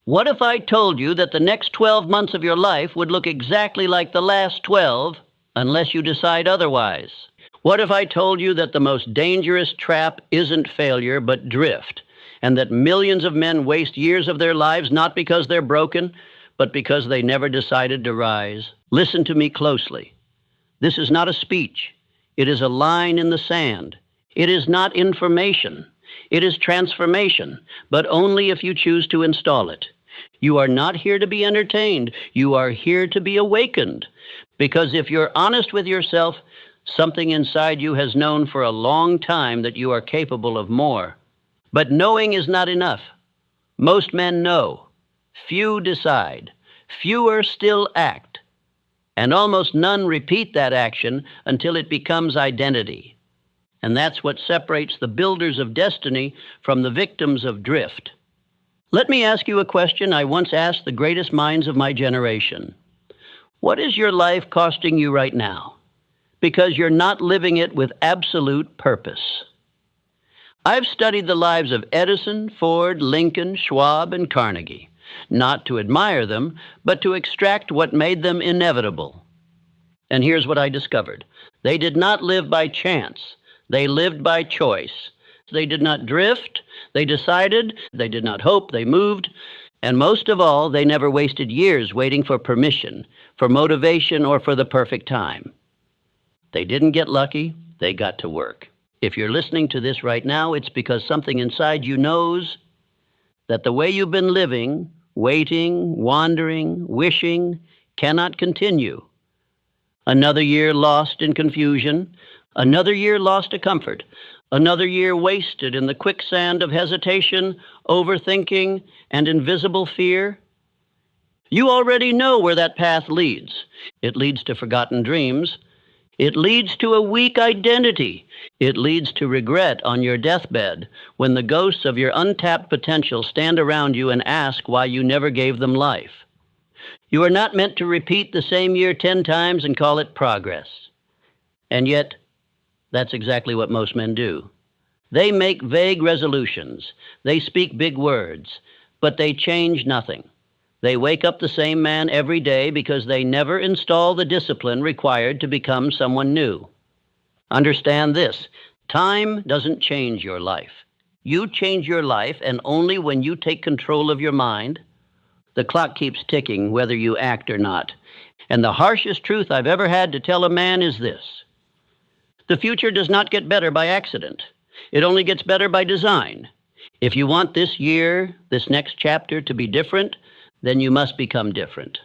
What if I told you that the next 12 months of your life would look exactly like the last 12 unless you decide otherwise? What if I told you that the most dangerous trap isn't failure but drift, and that millions of men waste years of their lives not because they're broken, but because they never decided to rise? Listen to me closely. This is not a speech. It is a line in the sand. It is not information. It is transformation, but only if you choose to install it. You are not here to be entertained. You are here to be awakened. Because if you're honest with yourself, something inside you has known for a long time that you are capable of more. But knowing is not enough. Most men know. Few decide. Fewer still act. And almost none repeat that action until it becomes identity. And that's what separates the builders of destiny from the victims of drift. Let me ask you a question I once asked the greatest minds of my generation. What is your life costing you right now? Because you're not living it with absolute purpose. I've studied the lives of Edison, Ford, Lincoln, Schwab, and Carnegie, not to admire them, but to extract what made them inevitable. And here's what I discovered. They did not live by chance. They lived by choice. They did not drift. They decided. They did not hope. They moved. And most of all, they never wasted years waiting for permission, for motivation, or for the perfect time. They didn't get lucky. They got to work. If you're listening to this right now, it's because something inside you knows that the way you've been living, waiting, wandering, wishing, cannot continue. Another year lost in confusion, another year lost to comfort, another year wasted in the quicksand of hesitation, overthinking, and invisible fear. You already know where that path leads. It leads to forgotten dreams. It leads to a weak identity. It leads to regret on your deathbed when the ghosts of your untapped potential stand around you and ask why you never gave them life. You are not meant to repeat the same year 10 times and call it progress. And yet, that's exactly what most men do. They make vague resolutions. They speak big words, but they change nothing. They wake up the same man every day because they never install the discipline required to become someone new. Understand this. Time doesn't change your life. You change your life, and only when you take control of your mind. The clock keeps ticking whether you act or not. And the harshest truth I've ever had to tell a man is this. The future does not get better by accident. It only gets better by design. If you want this year, this next chapter to be different, then you must become different.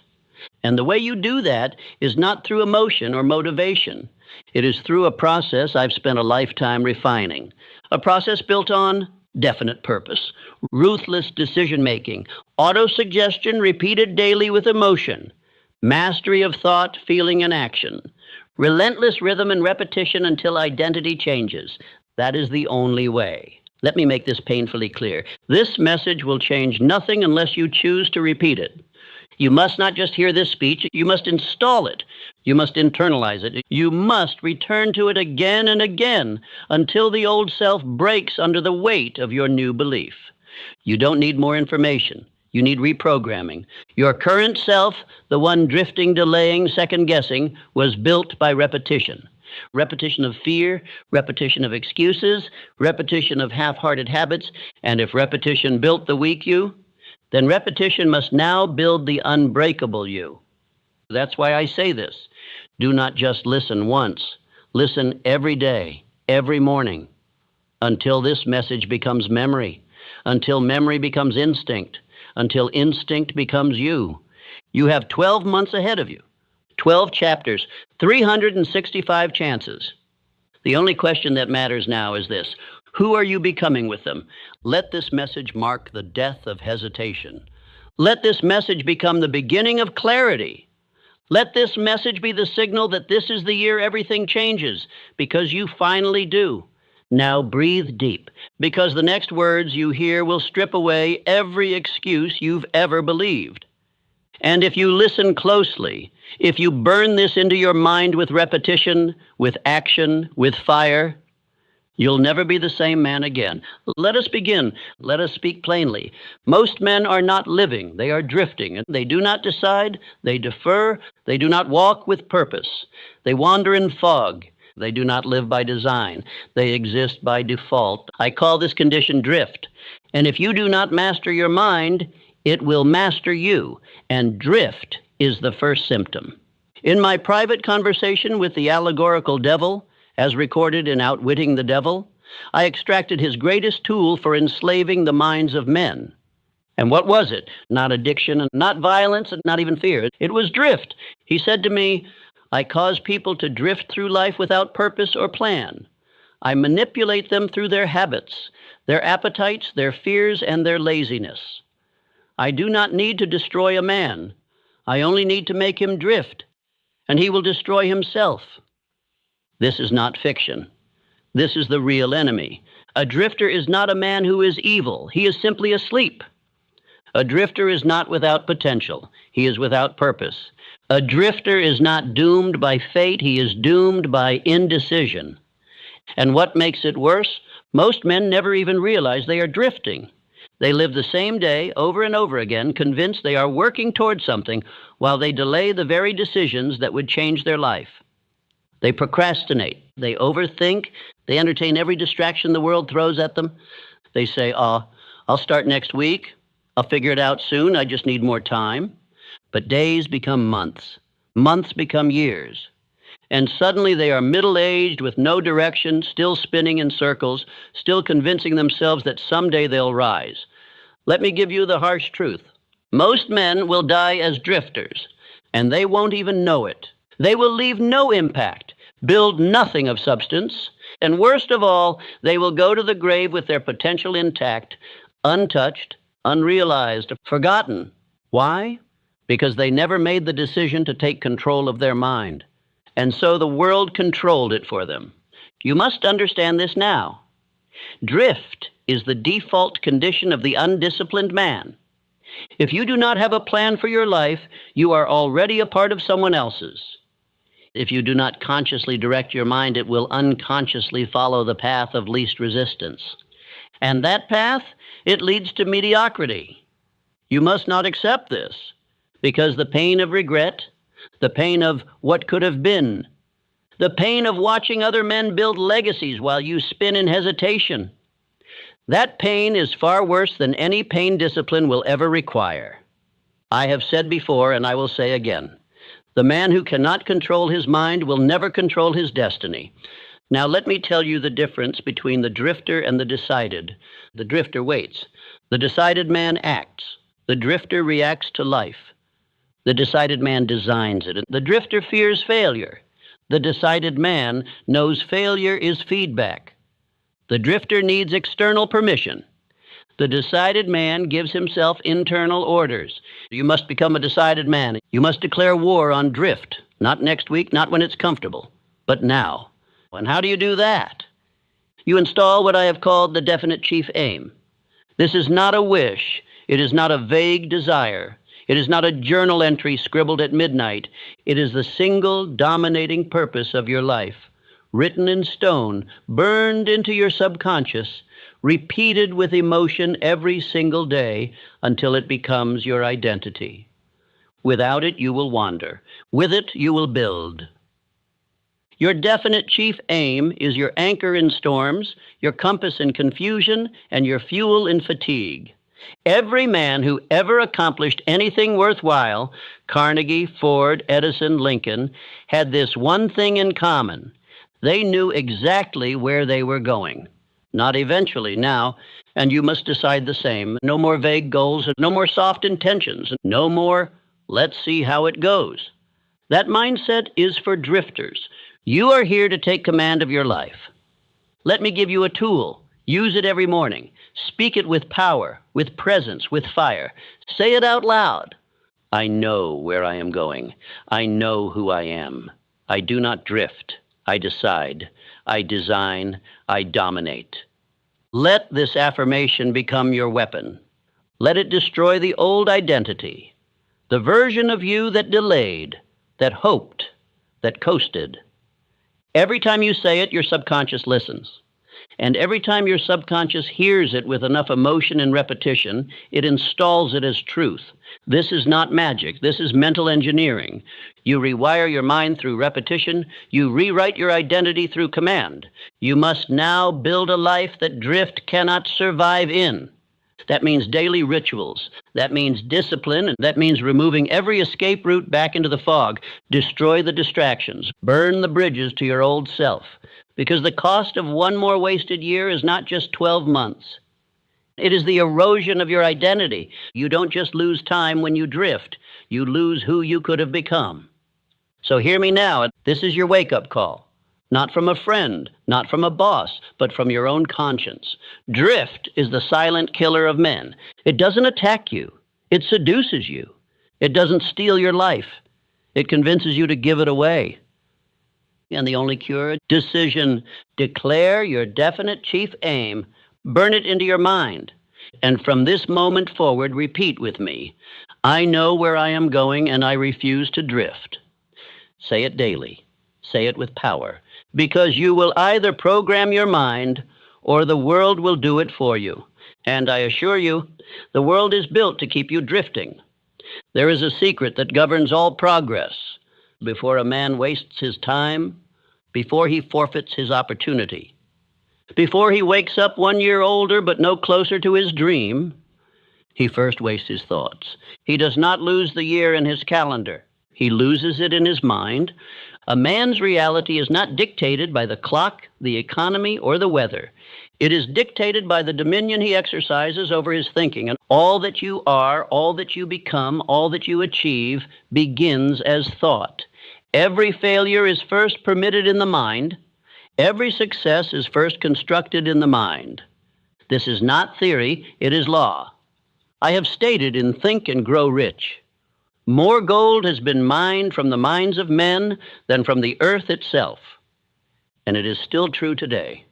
And the way you do that is not through emotion or motivation. It is through a process I've spent a lifetime refining. A process built on definite purpose, ruthless decision-making, autosuggestion repeated daily with emotion, mastery of thought, feeling, and action, relentless rhythm and repetition until identity changes. That is the only way. Let me make this painfully clear. This message will change nothing unless you choose to repeat it. You must not just hear this speech, you must install it. You must internalize it. You must return to it again and again until the old self breaks under the weight of your new belief. You don't need more information. You need reprogramming. Your current self, the one drifting, delaying, second-guessing, was built by repetition. Repetition of fear, repetition of excuses, repetition of half-hearted habits, and if repetition built the weak you, then repetition must now build the unbreakable you. That's why I say this. Do not just listen once. Listen every day, every morning, until this message becomes memory, until memory becomes instinct, until instinct becomes you. You have 12 months ahead of you. 12 chapters, 365 chances. The only question that matters now is this. Who are you becoming with them? Let this message mark the death of hesitation. Let this message become the beginning of clarity. Let this message be the signal that this is the year everything changes, because you finally do. Now breathe deep, because the next words you hear will strip away every excuse you've ever believed. And if you listen closely, if you burn this into your mind with repetition, with action, with fire, You'll never be the same man again. Let us begin. Let us speak plainly. Most men are not living. They are drifting. They do not decide. They defer. They do not walk with purpose. They wander in fog. They do not live by design. They exist by default. I call this condition drift. And if you do not master your mind, it will master you. And drift is the first symptom. In my private conversation with the allegorical devil, as recorded in Outwitting the Devil, I extracted his greatest tool for enslaving the minds of men. And what was it? Not addiction, and not violence, and not even fear. It was drift. He said to me, I cause people to drift through life without purpose or plan. I manipulate them through their habits, their appetites, their fears, and their laziness. I do not need to destroy a man. I only need to make him drift, and he will destroy himself. This is not fiction. This is the real enemy. A drifter is not a man who is evil. He is simply asleep. A drifter is not without potential. He is without purpose. A drifter is not doomed by fate. He is doomed by indecision. And what makes it worse? Most men never even realize they are drifting. They live the same day over and over again, convinced they are working toward something while they delay the very decisions that would change their life. They procrastinate. They overthink. They entertain every distraction the world throws at them. They say, I'll start next week. I'll figure it out soon. I just need more time. But days become months. Months become years. And suddenly they are middle-aged with no direction, still spinning in circles, still convincing themselves that someday they'll rise. Let me give you the harsh truth. Most men will die as drifters, and they won't even know it. They will leave no impact, build nothing of substance, and worst of all, they will go to the grave with their potential intact, untouched, unrealized, forgotten. Why? Because they never made the decision to take control of their mind. And so the world controlled it for them. You must understand this now. Drift is the default condition of the undisciplined man. If you do not have a plan for your life, you are already a part of someone else's. If you do not consciously direct your mind, it will unconsciously follow the path of least resistance. And that path, it leads to mediocrity. You must not accept this, because the pain of regret, the pain of what could have been, the pain of watching other men build legacies while you spin in hesitation, that pain is far worse than any pain discipline will ever require. I have said before, and I will say again, the man who cannot control his mind will never control his destiny. Now let me tell you the difference between the drifter and the decided. The drifter waits. The decided man acts. The drifter reacts to life. The decided man designs it. The drifter fears failure. The decided man knows failure is feedback. The drifter needs external permission. The decided man gives himself internal orders. You must become a decided man. You must declare war on drift. Not next week, not when it's comfortable, but now. And how do you do that? You install what I have called the definite chief aim. This is not a wish. It is not a vague desire. It is not a journal entry scribbled at midnight. It is the single dominating purpose of your life, written in stone, burned into your subconscious, repeated with emotion every single day until it becomes your identity. Without it, you will wander. With it, you will build. Your definite chief aim is your anchor in storms, your compass in confusion, and your fuel in fatigue. Every man who ever accomplished anything worthwhile, Carnegie, Ford, Edison, Lincoln, had this one thing in common. They knew exactly where they were going. Not eventually, now, and you must decide the same. No more vague goals, no more soft intentions, no more, let's see how it goes. That mindset is for drifters. You are here to take command of your life. Let me give you a tool. Use it every morning. Speak it with power, with presence, with fire. Say it out loud. I know where I am going. I know who I am. I do not drift. I decide. I design. I dominate. Let this affirmation become your weapon. Let it destroy the old identity, the version of you that delayed, that hoped, that coasted. Every time you say it, your subconscious listens. And every time your subconscious hears it with enough emotion and repetition, it installs it as truth. This is not magic. This is mental engineering. You rewire your mind through repetition. You rewrite your identity through command. You must now build a life that drift cannot survive in. That means daily rituals. That means discipline. And that means removing every escape route back into the fog. Destroy the distractions. Burn the bridges to your old self. Because the cost of one more wasted year is not just 12 months. It is the erosion of your identity. You don't just lose time when you drift. You lose who you could have become. So hear me now. This is your wake-up call. Not from a friend, not from a boss, but from your own conscience. Drift is the silent killer of men. It doesn't attack you. It seduces you. It doesn't steal your life. It convinces you to give it away. And the only cure, decision. Declare your definite chief aim. Burn it into your mind. And from this moment forward, repeat with me, I know where I am going and I refuse to drift. Say it daily. Say it with power. Because you will either program your mind or the world will do it for you. And I assure you, the world is built to keep you drifting. There is a secret that governs all progress. Before a man wastes his time, before he forfeits his opportunity, before he wakes up 1 year older but no closer to his dream, he first wastes his thoughts. He does not lose the year in his calendar. He loses it in his mind. A man's reality is not dictated by the clock, the economy, or the weather. It is dictated by the dominion he exercises over his thinking. And all that you are, all that you become, all that you achieve begins as thought. Every failure is first permitted in the mind. Every success is first constructed in the mind. This is not theory, it is law. I have stated in Think and Grow Rich, more gold has been mined from the minds of men than from the earth itself. And it is still true today.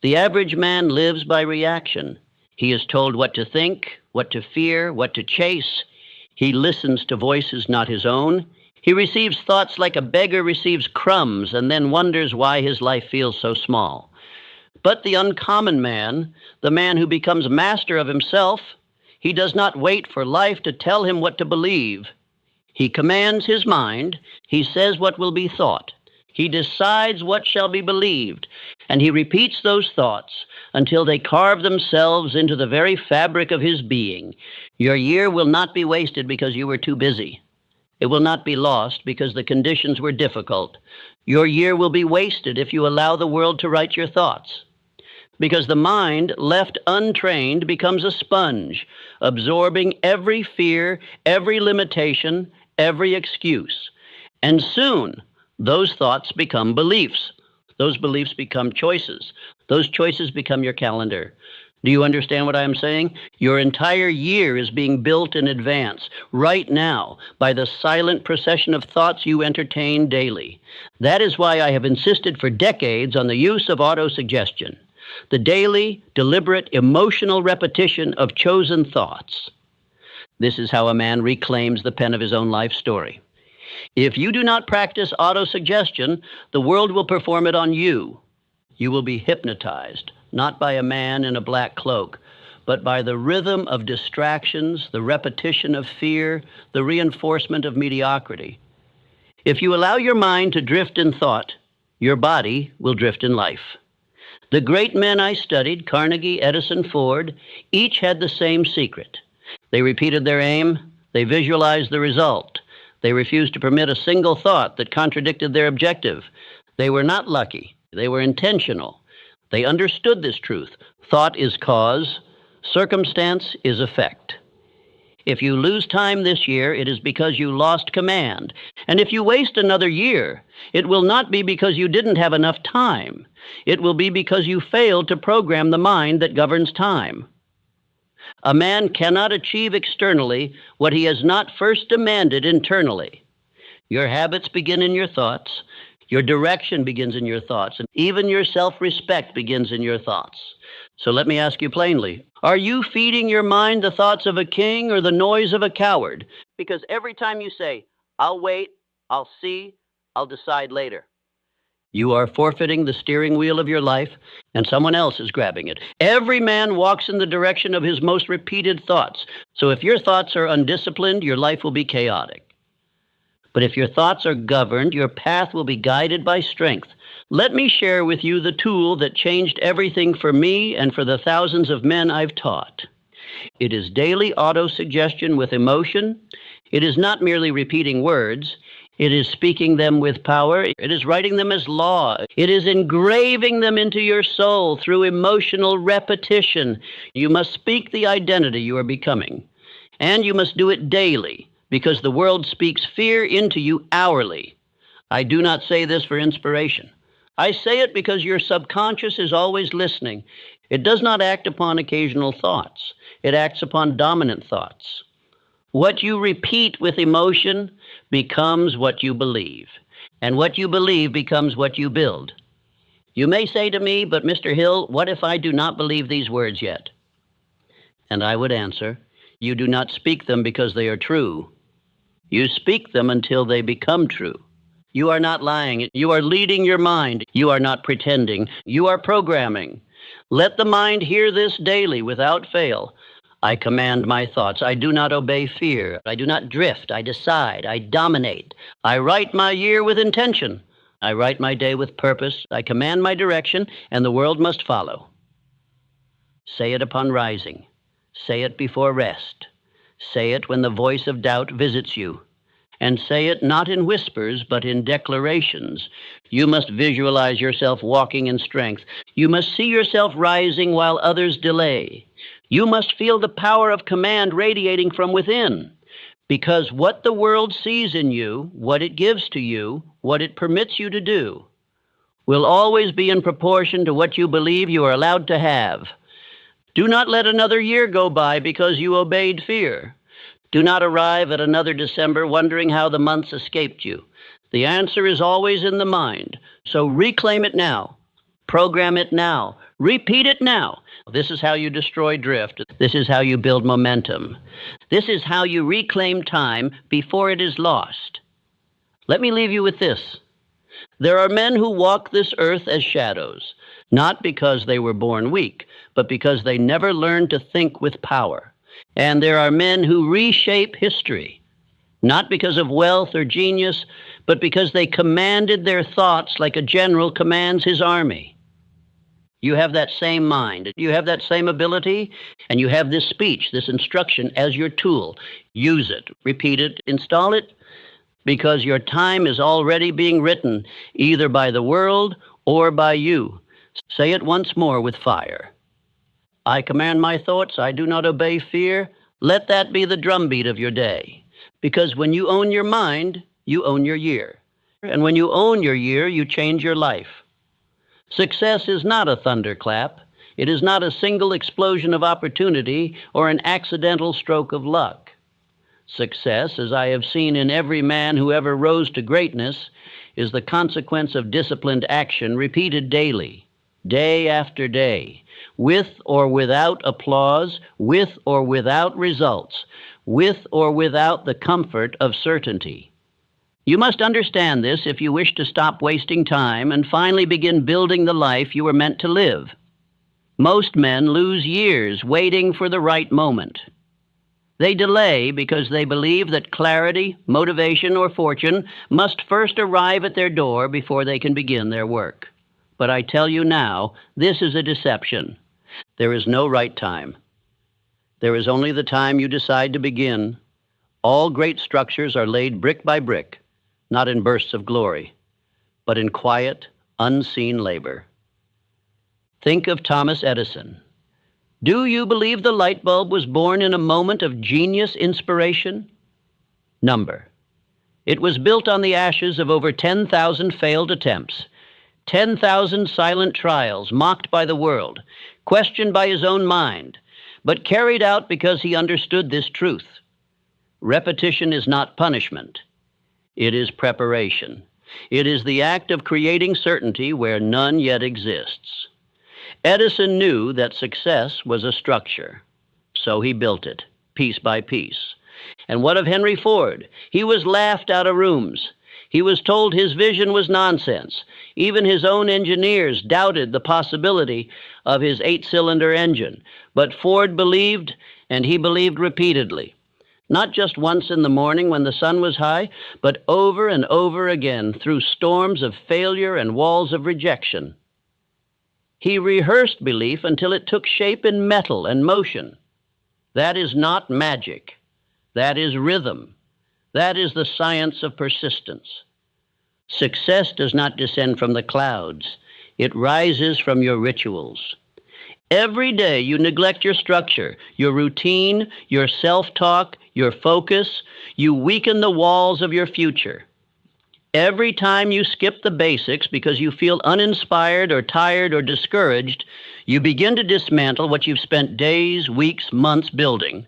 The average man lives by reaction. He is told what to think, what to fear, what to chase. He listens to voices not his own. He receives thoughts like a beggar receives crumbs and then wonders why his life feels so small. But the uncommon man, the man who becomes master of himself, he does not wait for life to tell him what to believe. He commands his mind. He says what will be thought. He decides what shall be believed. And he repeats those thoughts until they carve themselves into the very fabric of his being. Your year will not be wasted because you were too busy. It will not be lost because the conditions were difficult. Your year will be wasted if you allow the world to write your thoughts. Because the mind, left untrained, becomes a sponge, absorbing every fear, every limitation, every excuse. And soon, those thoughts become beliefs. Those beliefs become choices. Those choices become your calendar. Do you understand what I'm saying? Your entire year is being built in advance, right now, by the silent procession of thoughts you entertain daily. That is why I have insisted for decades on the use of autosuggestion, the daily, deliberate, emotional repetition of chosen thoughts. This is how a man reclaims the pen of his own life story. If you do not practice autosuggestion, the world will perform it on you. You will be hypnotized, not by a man in a black cloak, but by the rhythm of distractions, the repetition of fear, the reinforcement of mediocrity. If you allow your mind to drift in thought, your body will drift in life. The great men I studied, Carnegie, Edison, Ford, each had the same secret. They repeated their aim. They visualized the result. They refused to permit a single thought that contradicted their objective. They were not lucky. They were intentional. They understood this truth. Thought is cause. Circumstance is effect. If you lose time this year, it is because you lost command. And if you waste another year, it will not be because you didn't have enough time. It will be because you failed to program the mind that governs time. A man cannot achieve externally what he has not first demanded internally. Your habits begin in your thoughts. Your direction begins in your thoughts. And even your self-respect begins in your thoughts. So let me ask you plainly, are you feeding your mind the thoughts of a king or the noise of a coward? Because every time you say, I'll wait, I'll see, I'll decide later, You are forfeiting the steering wheel of your life, and someone else is grabbing it. Every man walks in the direction of his most repeated thoughts. So if your thoughts are undisciplined, your life will be chaotic. But if your thoughts are governed, your path will be guided by strength. Let me share with you the tool that changed everything for me and for the thousands of men I've taught. It is daily autosuggestion with emotion. It is not merely repeating words. It is speaking them with power. It is writing them as law. It is engraving them into your soul through emotional repetition. You must speak the identity you are becoming. And you must do it daily, because the world speaks fear into you hourly. I do not say this for inspiration. I say it because your subconscious is always listening. It does not act upon occasional thoughts. It acts upon dominant thoughts. What you repeat with emotion becomes what you believe, and what you believe becomes what you build. You may say to me, but Mr. Hill, what if I do not believe these words yet? And I would answer, you do not speak them because they are true. You speak them until they become true. You are not lying. You are leading your mind. You are not pretending. You are programming. Let the mind hear this daily without fail. I command my thoughts. I do not obey fear. I do not drift. I decide. I dominate. I write my year with intention. I write my day with purpose. I command my direction, and the world must follow. Say it upon rising. Say it before rest. Say it when the voice of doubt visits you. And say it not in whispers, but in declarations. You must visualize yourself walking in strength. You must see yourself rising while others delay. You must feel the power of command radiating from within, because what the world sees in you, what it gives to you, what it permits you to do, will always be in proportion to what you believe you are allowed to have. Do not let another year go by because you obeyed fear. Do not arrive at another December wondering how the months escaped you. The answer is always in the mind, so reclaim it now. Program it now. Repeat it now. This is how you destroy drift. This is how you build momentum. This is how you reclaim time before it is lost. Let me leave you with this. There are men who walk this earth as shadows, not because they were born weak, but because they never learned to think with power. And there are men who reshape history, not because of wealth or genius, but because they commanded their thoughts like a general commands his army. You have that same mind, you have that same ability, and you have this speech, this instruction as your tool. Use it, repeat it, install it, because your time is already being written, either by the world or by you. Say it once more with fire. I command my thoughts, I do not obey fear. Let that be the drumbeat of your day. Because when you own your mind, you own your year. And when you own your year, you change your life. Success is not a thunderclap. It is not a single explosion of opportunity or an accidental stroke of luck. Success, as I have seen in every man who ever rose to greatness, is the consequence of disciplined action repeated daily, day after day, with or without applause, with or without results, with or without the comfort of certainty. You must understand this if you wish to stop wasting time and finally begin building the life you were meant to live. Most men lose years waiting for the right moment. They delay because they believe that clarity, motivation, or fortune must first arrive at their door before they can begin their work. But I tell you now, this is a deception. There is no right time. There is only the time you decide to begin. All great structures are laid brick by brick, not in bursts of glory, but in quiet, unseen labor. Think of Thomas Edison. Do you believe the light bulb was born in a moment of genius inspiration? Number. It was built on the ashes of over 10,000 failed attempts, 10,000 silent trials mocked by the world, questioned by his own mind, but carried out because he understood this truth. Repetition is not punishment. It is preparation. It is the act of creating certainty where none yet exists. Edison knew that success was a structure, so he built it, piece by piece. And what of Henry Ford? He was laughed out of rooms. He was told his vision was nonsense. Even his own engineers doubted the possibility of his 8-cylinder engine. But Ford believed, and he believed repeatedly. Not just once in the morning when the sun was high, but over and over again through storms of failure and walls of rejection. He rehearsed belief until it took shape in metal and motion. That is not magic. That is rhythm. That is the science of persistence. Success does not descend from the clouds. It rises from your rituals. Every day you neglect your structure, your routine, your self-talk, your focus. You weaken the walls of your future. Every time you skip the basics because you feel uninspired or tired or discouraged, you begin to dismantle what you've spent days, weeks, months building.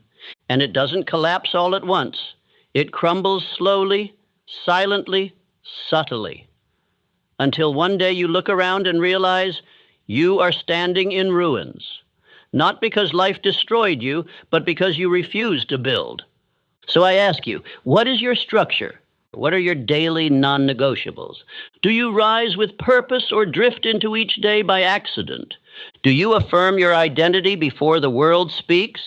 And it doesn't collapse all at once. It crumbles slowly, silently, subtly, until one day you look around and realize you are standing in ruins, not because life destroyed you, but because you refused to build. So I ask you, what is your structure? What are your daily non-negotiables? Do you rise with purpose or drift into each day by accident? Do you affirm your identity before the world speaks?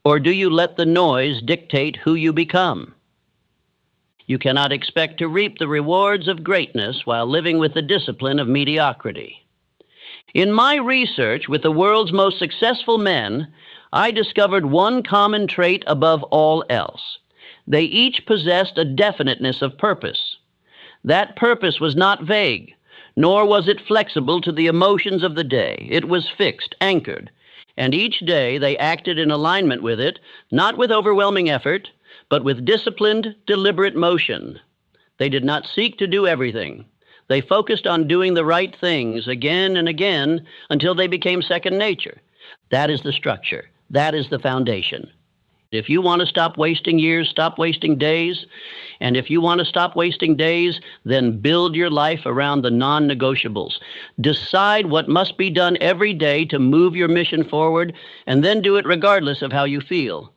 Or do you let the noise dictate who you become? You cannot expect to reap the rewards of greatness while living with the discipline of mediocrity. In my research with the world's most successful men, I discovered one common trait above all else. They each possessed a definiteness of purpose. That purpose was not vague, nor was it flexible to the emotions of the day. It was fixed, anchored, and each day they acted in alignment with it, not with overwhelming effort, but with disciplined, deliberate motion. They did not seek to do everything. They focused on doing the right things again and again until they became second nature. That is the structure. That is the foundation. If you want to stop wasting years, stop wasting days. And if you want to stop wasting days, then build your life around the non-negotiables. Decide what must be done every day to move your mission forward, and then do it regardless of how you feel.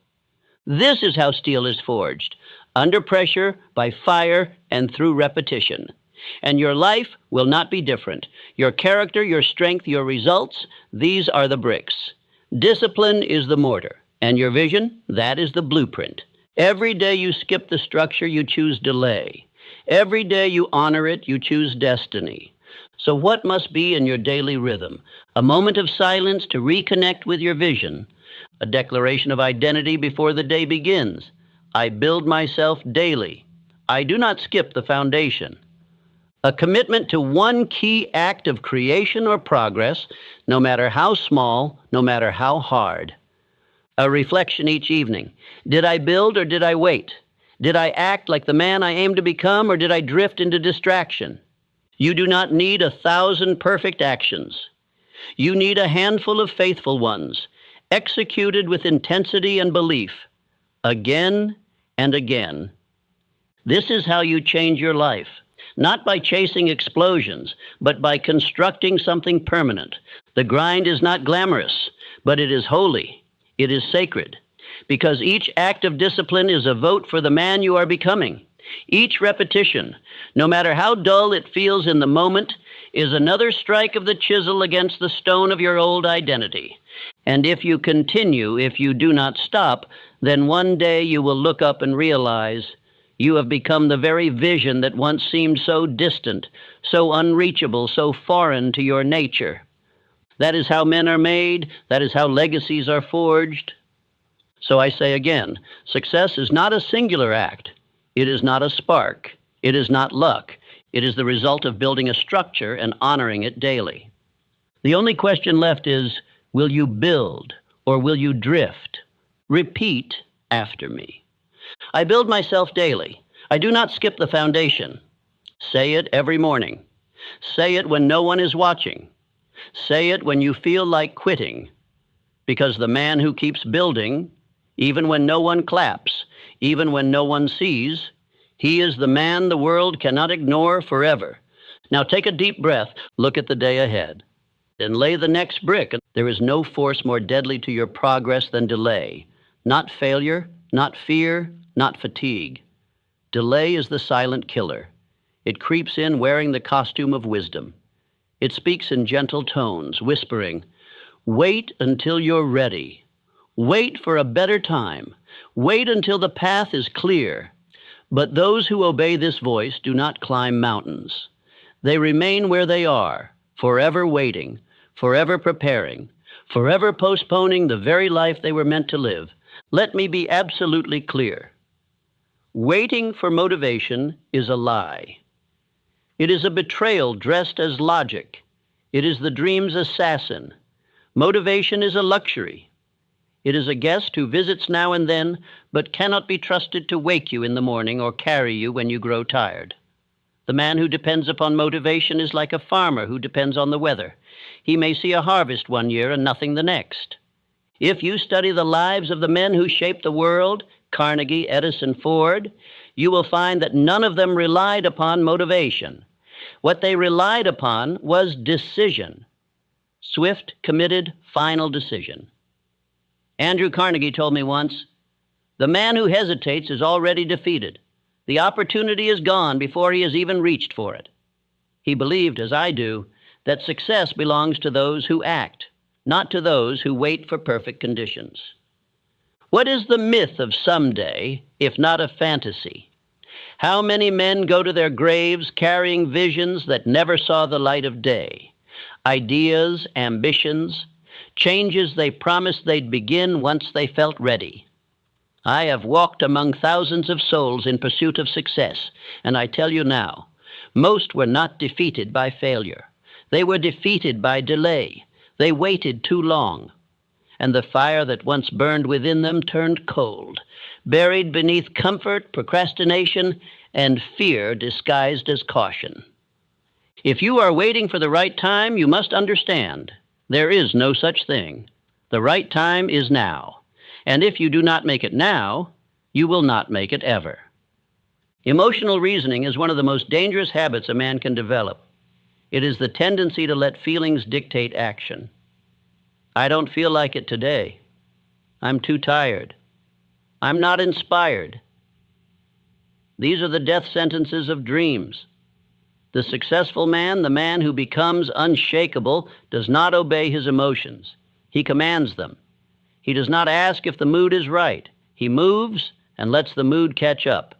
This is how steel is forged, under pressure, by fire, and through repetition. And your life will not be different. Your character, your strength, your results, these are the bricks. Discipline is the mortar. And your vision, that is the blueprint. Every day you skip the structure, you choose delay. Every day you honor it, you choose destiny. So what must be in your daily rhythm? A moment of silence to reconnect with your vision. A declaration of identity before the day begins. I build myself daily. I do not skip the foundation. A commitment to one key act of creation or progress, no matter how small, no matter how hard. A reflection each evening. Did I build or did I wait? Did I act like the man I aim to become, or did I drift into distraction? You do not need 1,000 perfect actions. You need a handful of faithful ones, executed with intensity and belief, again and again. This is how you change your life, not by chasing explosions, but by constructing something permanent. The grind is not glamorous, but it is holy. It is sacred, because each act of discipline is a vote for the man you are becoming. Each repetition, no matter how dull it feels in the moment, is another strike of the chisel against the stone of your old identity. And if you continue, if you do not stop, then one day you will look up and realize you have become the very vision that once seemed so distant, so unreachable, so foreign to your nature. That is how men are made. That is how legacies are forged. So I say again, success is not a singular act. It is not a spark. It is not luck. It is the result of building a structure and honoring it daily. The only question left is, will you build or will you drift? Repeat after me. I build myself daily. I do not skip the foundation. Say it every morning. Say it when no one is watching. Say it when you feel like quitting, because the man who keeps building, even when no one claps, even when no one sees, he is the man the world cannot ignore forever. Now take a deep breath, look at the day ahead, and lay the next brick. There is no force more deadly to your progress than delay. Not failure, not fear, not fatigue. Delay is the silent killer. It creeps in wearing the costume of wisdom. It speaks in gentle tones, whispering, "Wait until you're ready. Wait for a better time. Wait until the path is clear." But those who obey this voice do not climb mountains. They remain where they are, forever waiting, forever preparing, forever postponing the very life they were meant to live. Let me be absolutely clear. Waiting for motivation is a lie. It is a betrayal dressed as logic. It is the dream's assassin. Motivation is a luxury. It is a guest who visits now and then, but cannot be trusted to wake you in the morning or carry you when you grow tired. The man who depends upon motivation is like a farmer who depends on the weather. He may see a harvest one year and nothing the next. If you study the lives of the men who shaped the world, Carnegie, Edison, Ford, you will find that none of them relied upon motivation. What they relied upon was decision. Swift, committed, final decision. Andrew Carnegie told me once, "The man who hesitates is already defeated. The opportunity is gone before he has even reached for it." He believed, as I do, that success belongs to those who act, not to those who wait for perfect conditions. What is the myth of someday, if not a fantasy? How many men go to their graves carrying visions that never saw the light of day? Ideas, ambitions, changes they promised they'd begin once they felt ready. I have walked among thousands of souls in pursuit of success, and I tell you now, most were not defeated by failure. They were defeated by delay. They waited too long, and the fire that once burned within them turned cold, buried beneath comfort, procrastination, and fear disguised as caution. If you are waiting for the right time, you must understand there is no such thing. The right time is now. And if you do not make it now, you will not make it ever. Emotional reasoning is one of the most dangerous habits a man can develop. It is the tendency to let feelings dictate action. I don't feel like it today. I'm too tired. I'm not inspired. These are the death sentences of dreams. The successful man, the man who becomes unshakable, does not obey his emotions. He commands them. He does not ask if the mood is right. He moves and lets the mood catch up.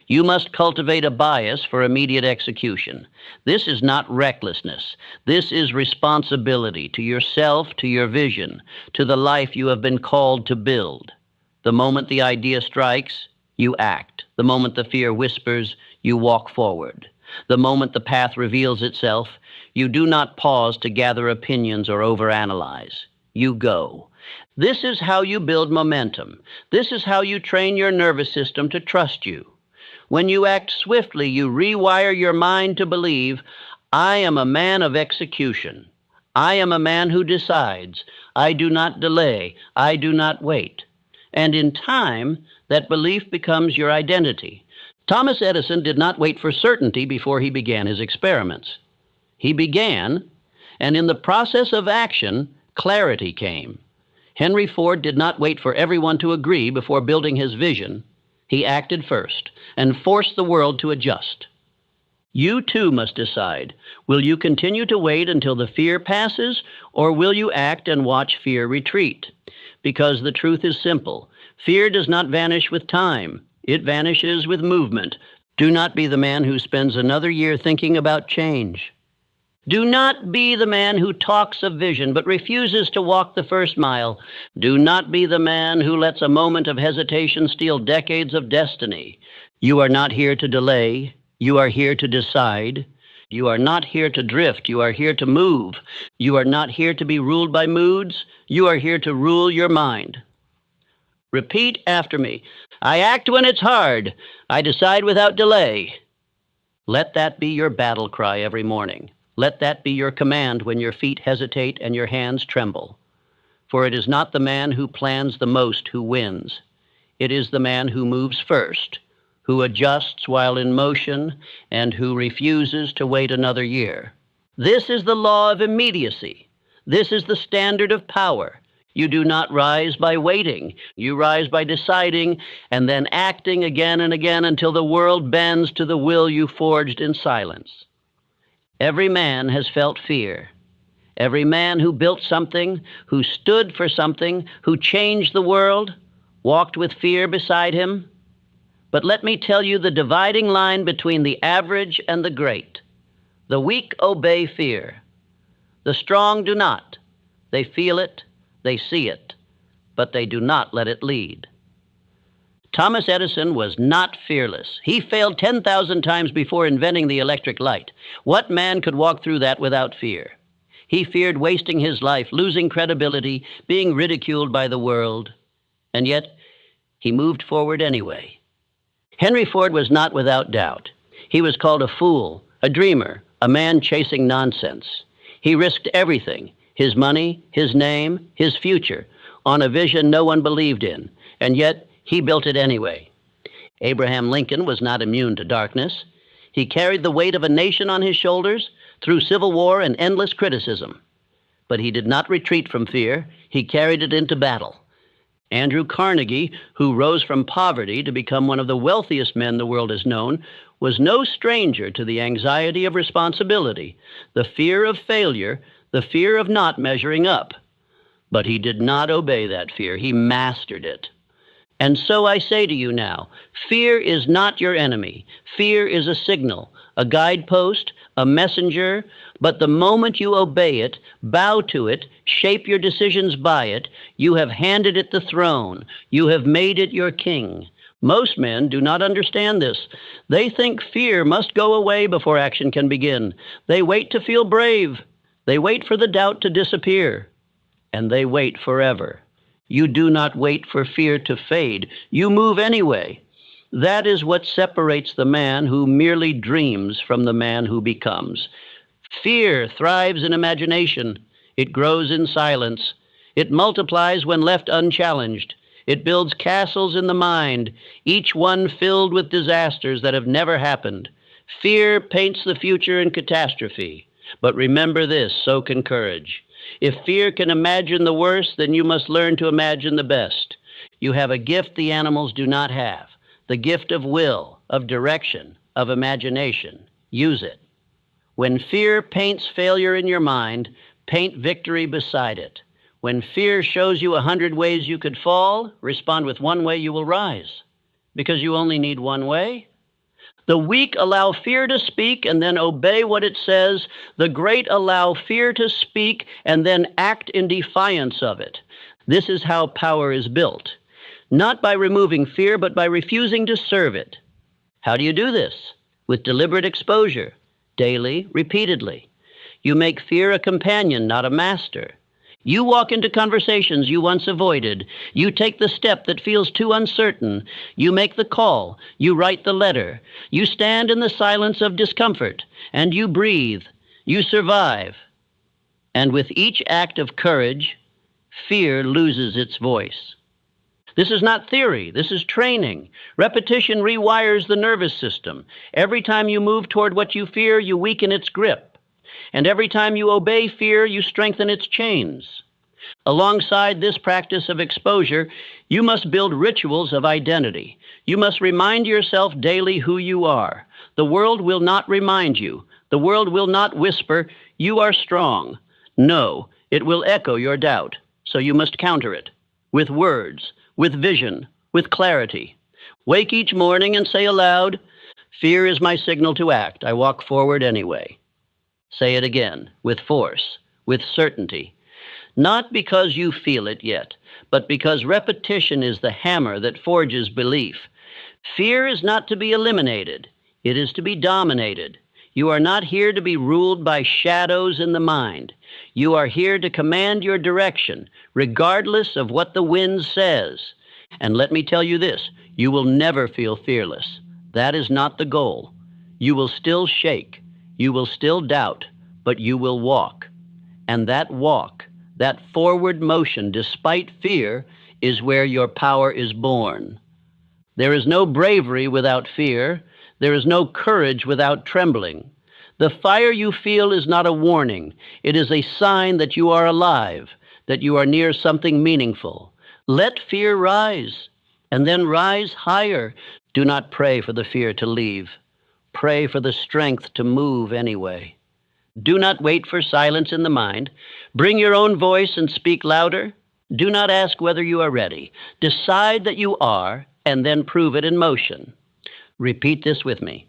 You must cultivate a bias for immediate execution. This is not recklessness. This is responsibility to yourself, to your vision, to the life you have been called to build. The moment the idea strikes, you act. The moment the fear whispers, you walk forward. The moment the path reveals itself, you do not pause to gather opinions or overanalyze. You go. This is how you build momentum. This is how you train your nervous system to trust you. When you act swiftly, you rewire your mind to believe, I am a man of execution. I am a man who decides. I do not delay. I do not wait. And in time, that belief becomes your identity. Thomas Edison did not wait for certainty before he began his experiments. He began, and in the process of action, clarity came. Henry Ford did not wait for everyone to agree before building his vision. He acted first and forced the world to adjust. You too must decide, will you continue to wait until the fear passes, or will you act and watch fear retreat? Because the truth is simple. Fear does not vanish with time. It vanishes with movement. Do not be the man who spends another year thinking about change. Do not be the man who talks of vision but refuses to walk the first mile. Do not be the man who lets a moment of hesitation steal decades of destiny. You are not here to delay. You are here to decide. You are not here to drift. You are here to move. You are not here to be ruled by moods. You are here to rule your mind. Repeat after me. I act when it's hard. I decide without delay. Let that be your battle cry every morning. Let that be your command when your feet hesitate and your hands tremble. For it is not the man who plans the most who wins. It is the man who moves first, who adjusts while in motion, and who refuses to wait another year. This is the law of immediacy. This is the standard of power. You do not rise by waiting. You rise by deciding and then acting again and again until the world bends to the will you forged in silence. Every man has felt fear. Every man who built something, who stood for something, who changed the world, walked with fear beside him. But let me tell you the dividing line between the average and the great. The weak obey fear. The strong do not. They feel it, they see it, but they do not let it lead. Thomas Edison was not fearless. He failed 10,000 times before inventing the electric light. What man could walk through that without fear? He feared wasting his life, losing credibility, being ridiculed by the world. And yet, he moved forward anyway. Henry Ford was not without doubt. He was called a fool, a dreamer, a man chasing nonsense. He risked everything, his money, his name, his future, on a vision no one believed in, and yet he built it anyway. Abraham Lincoln was not immune to darkness. He carried the weight of a nation on his shoulders through civil war and endless criticism. But he did not retreat from fear. He carried it into battle. Andrew Carnegie, who rose from poverty to become one of the wealthiest men the world has known, was no stranger to the anxiety of responsibility, the fear of failure, the fear of not measuring up. But he did not obey that fear. He mastered it. And so I say to you now, fear is not your enemy. Fear is a signal, a guidepost, a messenger, but the moment you obey it, bow to it, shape your decisions by it, you have handed it the throne. You have made it your king. Most men do not understand this. They think fear must go away before action can begin. They wait to feel brave. They wait for the doubt to disappear. And they wait forever. You do not wait for fear to fade. You move anyway. That is what separates the man who merely dreams from the man who becomes. Fear thrives in imagination. It grows in silence. It multiplies when left unchallenged. It builds castles in the mind, each one filled with disasters that have never happened. Fear paints the future in catastrophe. But remember this, so can courage. If fear can imagine the worst, then you must learn to imagine the best. You have a gift the animals do not have, the gift of will, of direction, of imagination. Use it. When fear paints failure in your mind, paint victory beside it. When fear shows you 100 ways you could fall, respond with one way you will rise, because you only need one way. The weak allow fear to speak and then obey what it says. The great allow fear to speak and then act in defiance of it. This is how power is built. Not by removing fear, but by refusing to serve it. How do you do this? With deliberate exposure, daily, repeatedly. You make fear a companion, not a master. You walk into conversations you once avoided. You take the step that feels too uncertain. You make the call. You write the letter. You stand in the silence of discomfort, and you breathe. You survive. And with each act of courage, fear loses its voice. This is not theory. This is training. Repetition rewires the nervous system. Every time you move toward what you fear, you weaken its grip. And every time you obey fear, you strengthen its chains. Alongside this practice of exposure, you must build rituals of identity. You must remind yourself daily who you are. The world will not remind you. The world will not whisper, "You are strong." No, it will echo your doubt. So you must counter it with words, with vision, with clarity. Wake each morning and say aloud, "Fear is my signal to act. I walk forward anyway." Say it again, with force, with certainty. Not because you feel it yet, but because repetition is the hammer that forges belief. Fear is not to be eliminated. It is to be dominated. You are not here to be ruled by shadows in the mind. You are here to command your direction, regardless of what the wind says. And let me tell you this, you will never feel fearless. That is not the goal. You will still shake. You will still doubt, but you will walk. And that walk, that forward motion despite fear, is where your power is born. There is no bravery without fear. There is no courage without trembling. The fire you feel is not a warning. It is a sign that you are alive. that you are near something meaningful. Let fear rise, and then rise higher. Do not pray for the fear to leave. Pray for the strength to move anyway. Do not wait for silence in the mind. Bring your own voice and speak louder. Do not ask whether you are ready. Decide that you are, and then prove it in motion. Repeat this with me.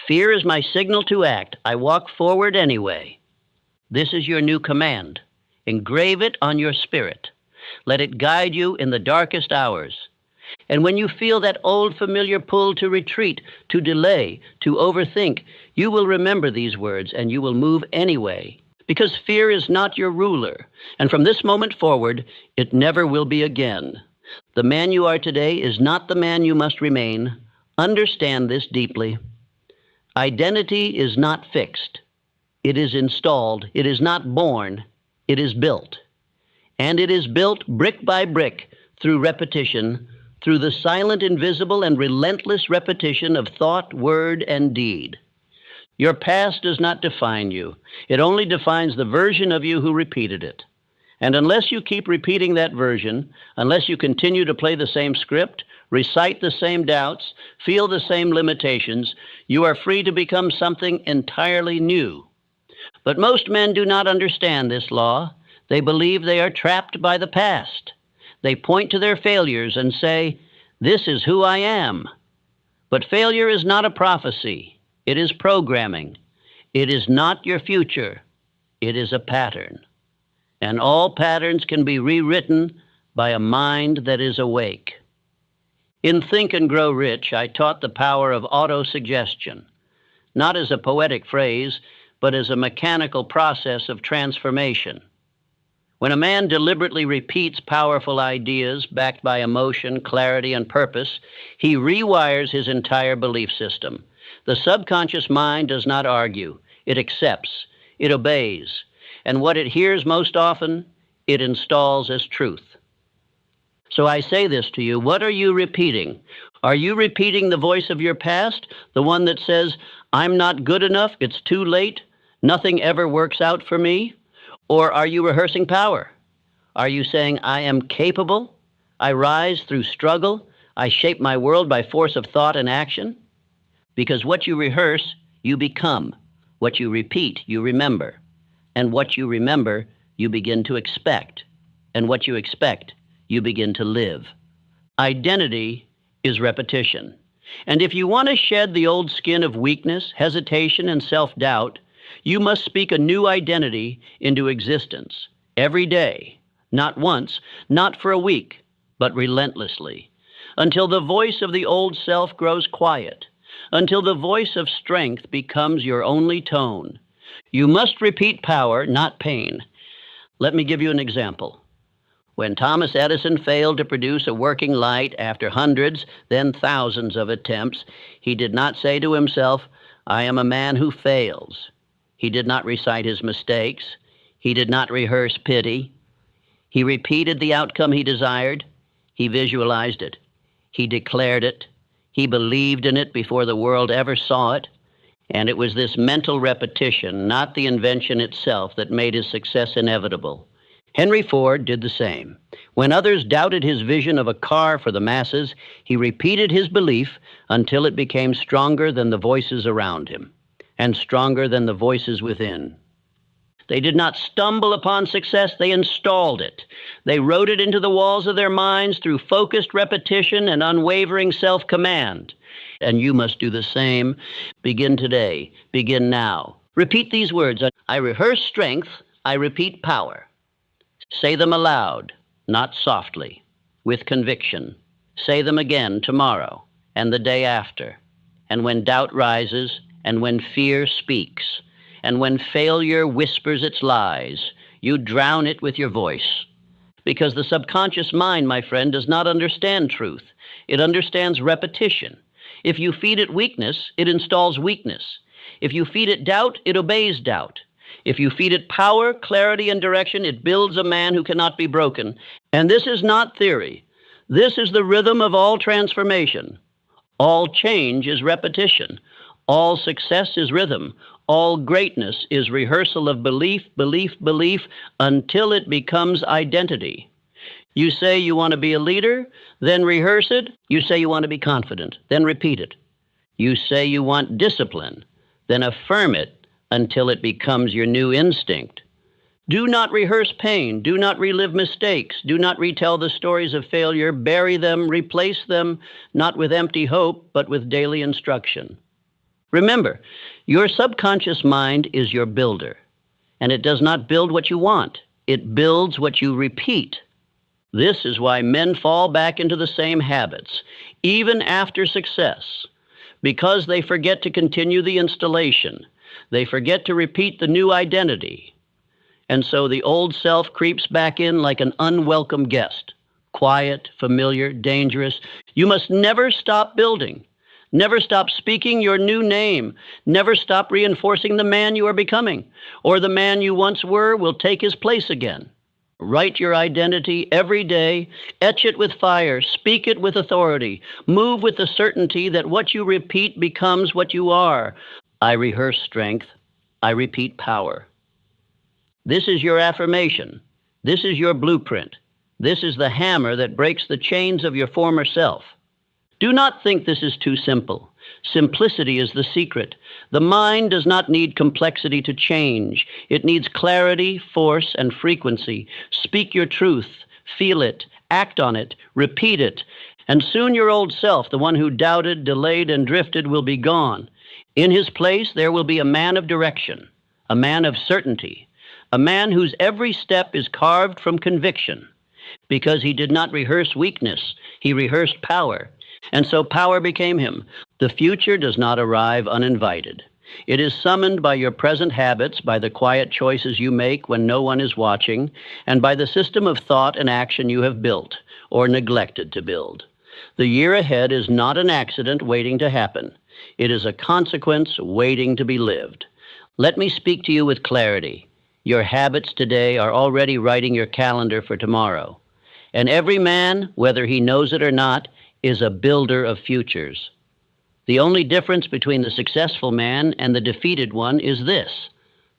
Fear is my signal to act. I walk forward anyway. This is your new command. Engrave it on your spirit. Let it guide you in the darkest hours. And when you feel that old familiar pull to retreat, to delay, to overthink, you will remember these words and you will move anyway. Because fear is not your ruler. And from this moment forward, it never will be again. The man you are today is not the man you must remain. Understand this deeply. Identity is not fixed. It is installed. It is not born. It is built. And it is built brick by brick through repetition, through the silent, invisible, and relentless repetition of thought, word, and deed. Your past does not define you. It only defines the version of you who repeated it. And unless you keep repeating that version, unless you continue to play the same script, recite the same doubts, feel the same limitations, you are free to become something entirely new. But most men do not understand this law. They believe they are trapped by the past. They point to their failures and say, "This is who I am." But failure is not a prophecy. It is programming. It is not your future. It is a pattern. And all patterns can be rewritten by a mind that is awake. In Think and Grow Rich, I taught the power of autosuggestion, not as a poetic phrase, but as a mechanical process of transformation. When a man deliberately repeats powerful ideas backed by emotion, clarity, and purpose, he rewires his entire belief system. The subconscious mind does not argue. It accepts. It obeys. And what it hears most often, it installs as truth. So I say this to you, what are you repeating? Are you repeating the voice of your past, the one that says, "I'm not good enough, it's too late, nothing ever works out for me"? Or are you rehearsing power? Are you saying, "I am capable, I rise through struggle, I shape my world by force of thought and action"? Because what you rehearse, you become. What you repeat, you remember. And what you remember, you begin to expect. And what you expect, you begin to live. Identity is repetition. And if you want to shed the old skin of weakness, hesitation, and self-doubt, you must speak a new identity into existence every day, not once, not for a week, but relentlessly, until the voice of the old self grows quiet, until the voice of strength becomes your only tone. You must repeat power, not pain. Let me give you an example. When Thomas Edison failed to produce a working light after hundreds, then thousands of attempts, he did not say to himself, "I am a man who fails." He did not recite his mistakes. He did not rehearse pity. He repeated the outcome he desired. He visualized it. He declared it. He believed in it before the world ever saw it. And it was this mental repetition, not the invention itself, that made his success inevitable. Henry Ford did the same. When others doubted his vision of a car for the masses, he repeated his belief until it became stronger than the voices around him, and stronger than the voices within. They did not stumble upon success, they installed it. They wrote it into the walls of their minds through focused repetition and unwavering self-command. And you must do the same. Begin today. Begin now. Repeat these words. I rehearse strength. I repeat power. Say them aloud, not softly, with conviction. Say them again tomorrow and the day after. And when doubt rises, and when fear speaks, and when failure whispers its lies, you drown it with your voice. Because the subconscious mind, my friend, does not understand truth. It understands repetition. If you feed it weakness, it installs weakness. If you feed it doubt, it obeys doubt. If you feed it power, clarity, and direction, it builds a man who cannot be broken. And this is not theory. This is the rhythm of all transformation. All change is repetition. All success is rhythm. All greatness is rehearsal of belief, belief, belief, until it becomes identity. You say you want to be a leader, then rehearse it. You say you want to be confident, then repeat it. You say you want discipline, then affirm it until it becomes your new instinct. Do not rehearse pain. Do not relive mistakes. Do not retell the stories of failure. Bury them, replace them, not with empty hope, but with daily instruction. Remember, your subconscious mind is your builder, and it does not build what you want. It builds what you repeat. This is why men fall back into the same habits, even after success, because they forget to continue the installation. They forget to repeat the new identity. And so the old self creeps back in like an unwelcome guest, quiet, familiar, dangerous. You must never stop building. Never stop speaking your new name. Never stop reinforcing the man you are becoming, or the man you once were will take his place again. Write your identity every day, etch it with fire, speak it with authority, move with the certainty that what you repeat becomes what you are. I rehearse strength, I repeat power. This is your affirmation. This is your blueprint. This is the hammer that breaks the chains of your former self. Do not think this is too simple. Simplicity is the secret. The mind does not need complexity to change. It needs clarity, force, and frequency. Speak your truth, feel it, act on it, repeat it, and soon your old self, the one who doubted, delayed, and drifted, will be gone. In his place, there will be a man of direction, a man of certainty, a man whose every step is carved from conviction. Because he did not rehearse weakness, he rehearsed power. And so power became him. The future does not arrive uninvited. It is summoned by your present habits, by the quiet choices you make when no one is watching, and by the system of thought and action you have built or neglected to build. The year ahead is not an accident waiting to happen. It is a consequence waiting to be lived. Let me speak to you with clarity. Your habits today are already writing your calendar for tomorrow. And every man, whether he knows it or not, is a builder of futures. The only difference between the successful man and the defeated one is this: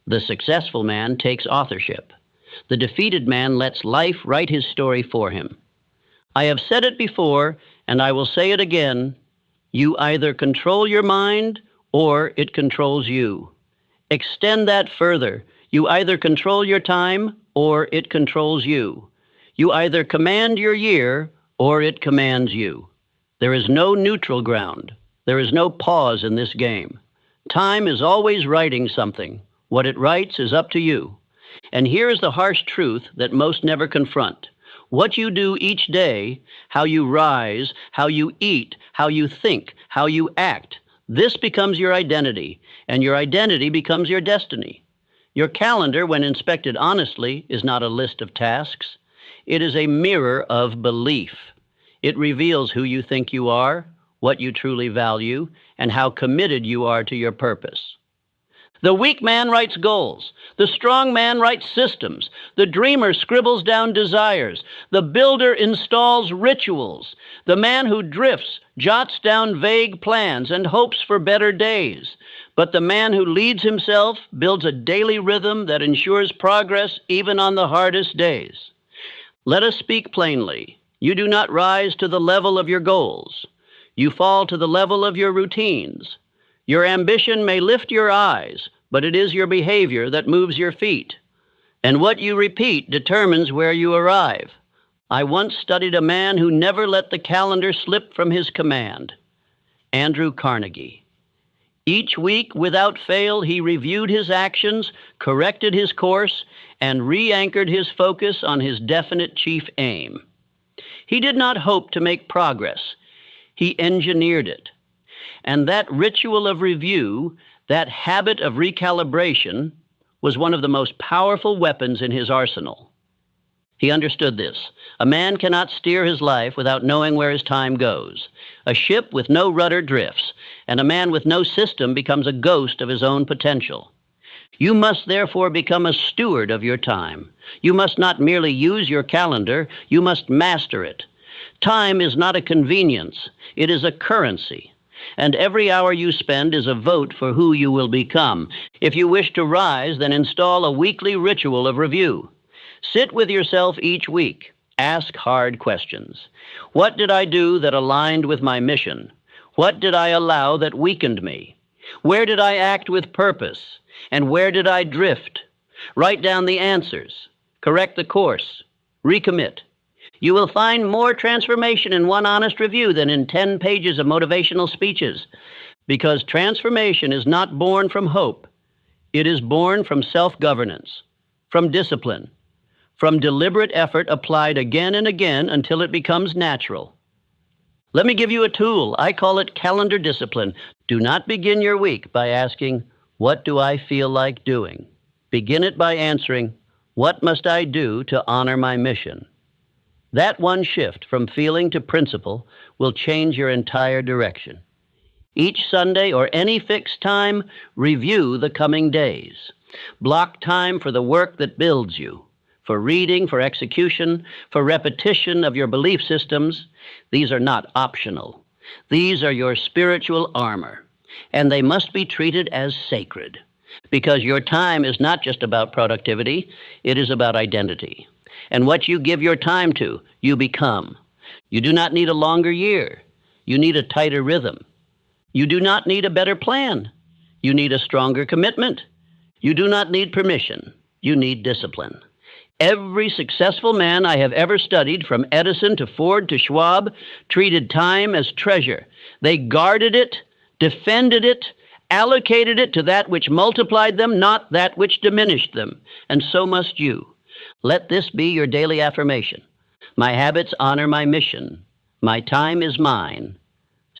the successful man takes authorship. The defeated man lets life write his story for him. I have said it before, and I will say it again. You either control your mind or it controls you. Extend that further. You either control your time or it controls you. You either command your year or it commands you. There is no neutral ground. There is no pause in this game. Time is always writing something. What it writes is up to you. And here is the harsh truth that most never confront. What you do each day, how you rise, how you eat, how you think, how you act, this becomes your identity, and your identity becomes your destiny. Your calendar, when inspected honestly, is not a list of tasks. It is a mirror of belief. It reveals who you think you are, what you truly value, and how committed you are to your purpose. The weak man writes goals. The strong man writes systems. The dreamer scribbles down desires. The builder installs rituals. The man who drifts jots down vague plans and hopes for better days. But the man who leads himself builds a daily rhythm that ensures progress even on the hardest days. Let us speak plainly. You do not rise to the level of your goals. You fall to the level of your routines. Your ambition may lift your eyes, but it is your behavior that moves your feet. And what you repeat determines where you arrive. I once studied a man who never let the calendar slip from his command. Andrew Carnegie. Each week, without fail, he reviewed his actions, corrected his course, and re-anchored his focus on his definite chief aim. He did not hope to make progress. He engineered it. And that ritual of review, that habit of recalibration, was one of the most powerful weapons in his arsenal. He understood this. A man cannot steer his life without knowing where his time goes. A ship with no rudder drifts, and a man with no system becomes a ghost of his own potential. You must therefore become a steward of your time. You must not merely use your calendar, you must master it. Time is not a convenience, it is a currency. And every hour you spend is a vote for who you will become. If you wish to rise, then install a weekly ritual of review. Sit with yourself each week. Ask hard questions. What did I do that aligned with my mission? What did I allow that weakened me? Where did I act with purpose? And where did I drift? Write down the answers. Correct the course. Recommit. You will find more transformation in one honest review than in 10 pages of motivational speeches, because transformation is not born from hope. It is born from self-governance, from discipline, from deliberate effort applied again and again until it becomes natural. Let me give you a tool. I call it calendar discipline. Do not begin your week by asking, "What do I feel like doing?" Begin it by answering, "What must I do to honor my mission?" That one shift from feeling to principle will change your entire direction. Each Sunday or any fixed time, review the coming days. Block time for the work that builds you, for reading, for execution, for repetition of your belief systems. These are not optional. These are your spiritual armor, and they must be treated as sacred, because your time is not just about productivity, it is about identity. And what you give your time to, you become. You do not need a longer year. You need a tighter rhythm. You do not need a better plan. You need a stronger commitment. You do not need permission. You need discipline. Every successful man I have ever studied, from Edison to Ford to Schwab, treated time as treasure. They guarded it, defended it, allocated it to that which multiplied them, not that which diminished them. And so must you. Let this be your daily affirmation. My habits honor my mission. My time is mine.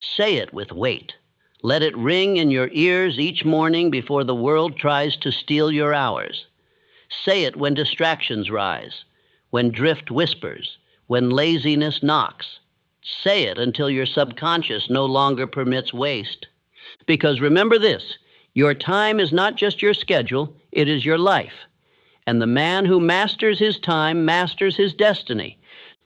Say it with weight. Let it ring in your ears each morning before the world tries to steal your hours. Say it when distractions rise, when drift whispers, when laziness knocks. Say it until your subconscious no longer permits waste. Because remember this, your time is not just your schedule, it is your life. And the man who masters his time masters his destiny.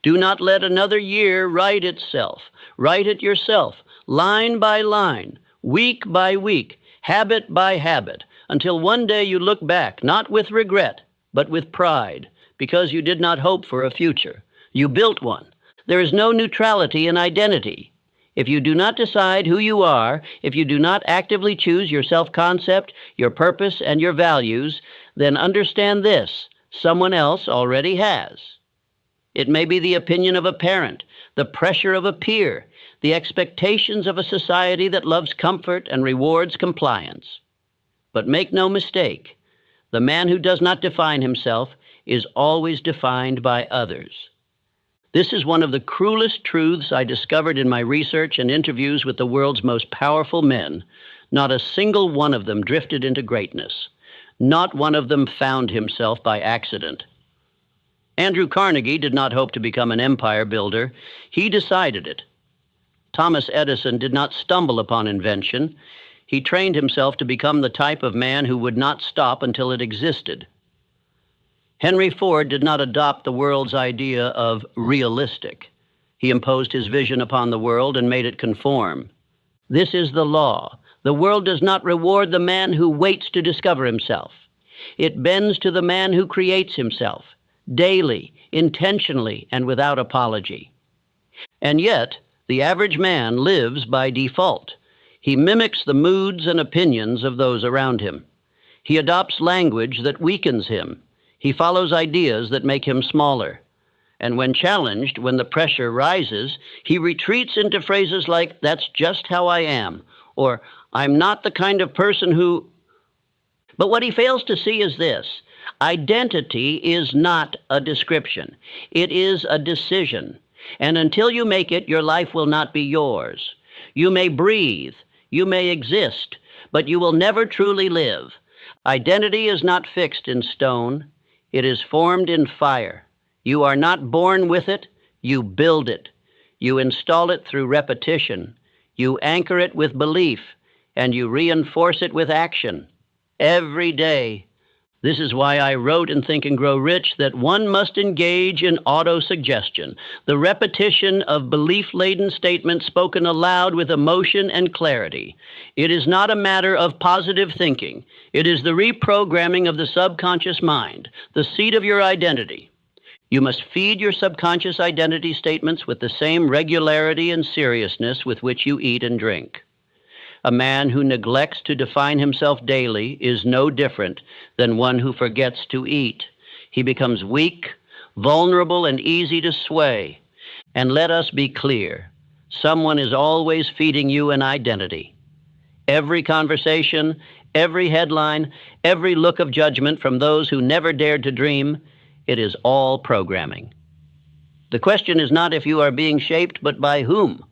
Do not let another year write itself. Write it yourself, line by line, week by week, habit by habit, until one day you look back, not with regret, but with pride, because you did not hope for a future. You built one. There is no neutrality in identity. If you do not decide who you are, if you do not actively choose your self-concept, your purpose, and your values, then understand this, someone else already has. It may be the opinion of a parent, the pressure of a peer, the expectations of a society that loves comfort and rewards compliance. But make no mistake, the man who does not define himself is always defined by others. This is one of the cruelest truths I discovered in my research and interviews with the world's most powerful men. Not a single one of them drifted into greatness. Not one of them found himself by accident. Andrew Carnegie did not hope to become an empire builder. He decided it. Thomas Edison did not stumble upon invention. He trained himself to become the type of man who would not stop until it existed. Henry Ford did not adopt the world's idea of realistic. He imposed his vision upon the world and made it conform. This is the law. The world does not reward the man who waits to discover himself. It bends to the man who creates himself, daily, intentionally, and without apology. And yet, the average man lives by default. He mimics the moods and opinions of those around him. He adopts language that weakens him. He follows ideas that make him smaller. And when challenged, when the pressure rises, he retreats into phrases like, "That's just how I am," or "I'm not the kind of person who..." But what he fails to see is this. Identity is not a description. It is a decision. And until you make it, your life will not be yours. You may breathe, you may exist, but you will never truly live. Identity is not fixed in stone. It is formed in fire. You are not born with it, you build it. You install it through repetition. You anchor it with belief, and you reinforce it with action. Every day. This is why I wrote in Think and Grow Rich that one must engage in autosuggestion, the repetition of belief-laden statements spoken aloud with emotion and clarity. It is not a matter of positive thinking. It is the reprogramming of the subconscious mind, the seat of your identity. You must feed your subconscious identity statements with the same regularity and seriousness with which you eat and drink. A man who neglects to define himself daily is no different than one who forgets to eat. He becomes weak, vulnerable, and easy to sway. And let us be clear, someone is always feeding you an identity. Every conversation, every headline, every look of judgment from those who never dared to dream, it is all programming. The question is not if you are being shaped, but by whom.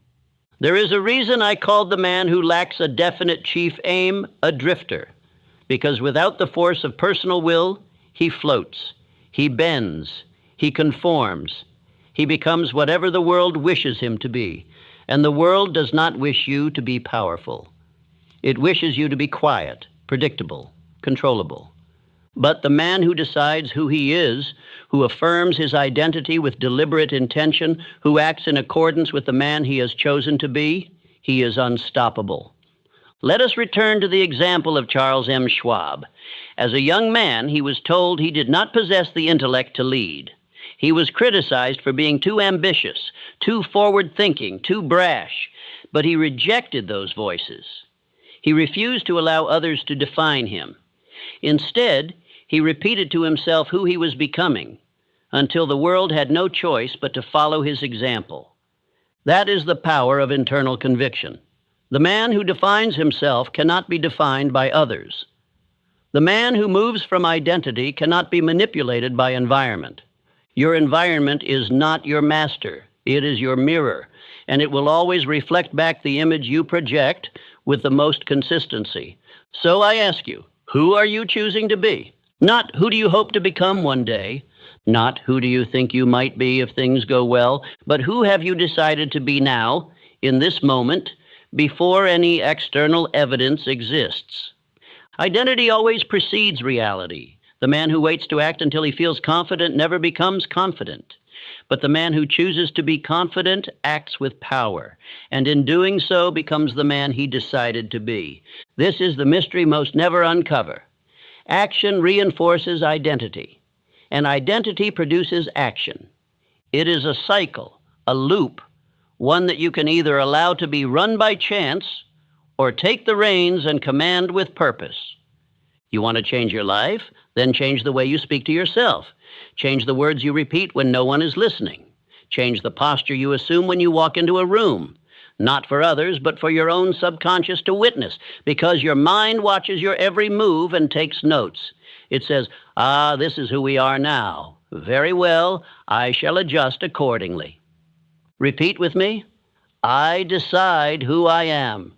There is a reason I called the man who lacks a definite chief aim a drifter, because without the force of personal will, he floats, he bends, he conforms, he becomes whatever the world wishes him to be, and the world does not wish you to be powerful. It wishes you to be quiet, predictable, controllable. But the man who decides who he is, who affirms his identity with deliberate intention, who acts in accordance with the man he has chosen to be, he is unstoppable. Let us return to the example of Charles M. Schwab. As a young man, he was told he did not possess the intellect to lead. He was criticized for being too ambitious, too forward-thinking, too brash, but he rejected those voices. He refused to allow others to define him. Instead, he repeated to himself who he was becoming until the world had no choice but to follow his example. That is the power of internal conviction. The man who defines himself cannot be defined by others. The man who moves from identity cannot be manipulated by environment. Your environment is not your master. It is your mirror, and it will always reflect back the image you project with the most consistency. So I ask you, who are you choosing to be? Not who do you hope to become one day, not who do you think you might be if things go well, but who have you decided to be now, in this moment, before any external evidence exists. Identity always precedes reality. The man who waits to act until he feels confident never becomes confident. But the man who chooses to be confident acts with power, and in doing so becomes the man he decided to be. This is the mystery most never uncover. Action reinforces identity, and identity produces action. It is a cycle, a loop, one that you can either allow to be run by chance or take the reins and command with purpose. You want to change your life? Then change the way you speak to yourself. Change the words you repeat when no one is listening. Change the posture you assume when you walk into a room. Not for others, but for your own subconscious to witness, because your mind watches your every move and takes notes. It says, this is who we are now. Very well, I shall adjust accordingly. Repeat with me. I decide who I am.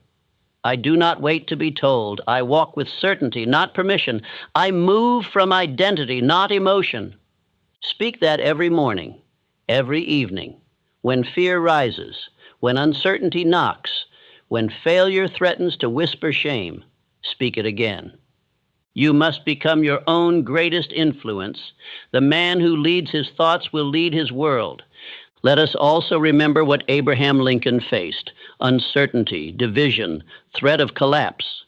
I do not wait to be told. I walk with certainty, not permission. I move from identity, not emotion. Speak that every morning, every evening, when fear rises, when uncertainty knocks, when failure threatens to whisper shame. Speak it again. You must become your own greatest influence. The man who leads his thoughts will lead his world. Let us also remember what Abraham Lincoln faced: uncertainty, division, threat of collapse.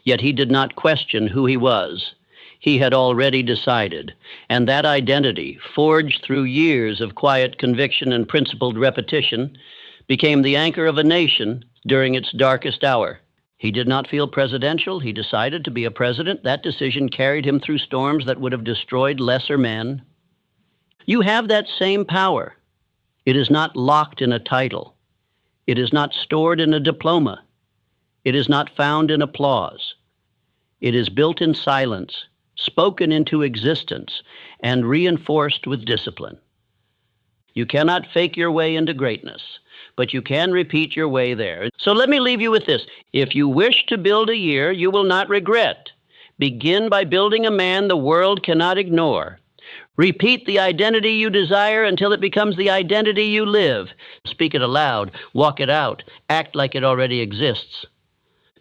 Yet he did not question who he was. He had already decided, and that identity, forged through years of quiet conviction and principled repetition, became the anchor of a nation during its darkest hour. He did not feel presidential. He decided to be a president. That decision carried him through storms that would have destroyed lesser men. You have that same power. It is not locked in a title. It is not stored in a diploma. It is not found in applause. It is built in silence, spoken into existence, and reinforced with discipline. You cannot fake your way into greatness, but you can repeat your way there. So let me leave you with this. If you wish to build a year you will not regret, begin by building a man the world cannot ignore. Repeat the identity you desire until it becomes the identity you live. Speak it aloud, walk it out, act like it already exists.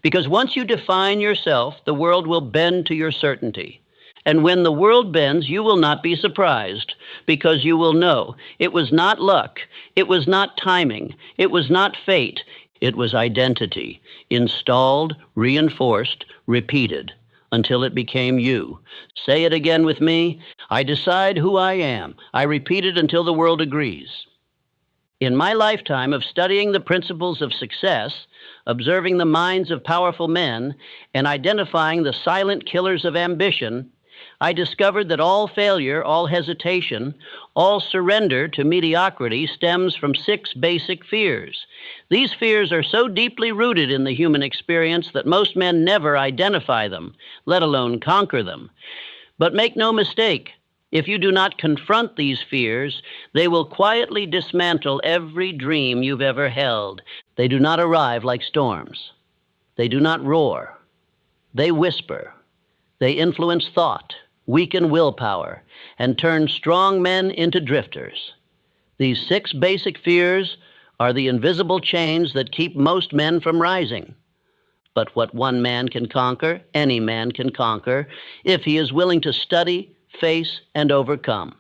Because once you define yourself, the world will bend to your certainty. And when the world bends, you will not be surprised, because you will know it was not luck, it was not timing, it was not fate, it was identity, installed, reinforced, repeated, until it became you. Say it again with me. I decide who I am. I repeat it until the world agrees. In my lifetime of studying the principles of success, observing the minds of powerful men, and identifying the silent killers of ambition, I discovered that all failure, all hesitation, all surrender to mediocrity stems from 6 basic fears. These fears are so deeply rooted in the human experience that most men never identify them, let alone conquer them. But make no mistake, if you do not confront these fears, they will quietly dismantle every dream you've ever held. They do not arrive like storms. They do not roar. They whisper. They influence thought, weaken willpower, and turn strong men into drifters. These 6 basic fears are the invisible chains that keep most men from rising. But what one man can conquer, any man can conquer, if he is willing to study, face, and overcome.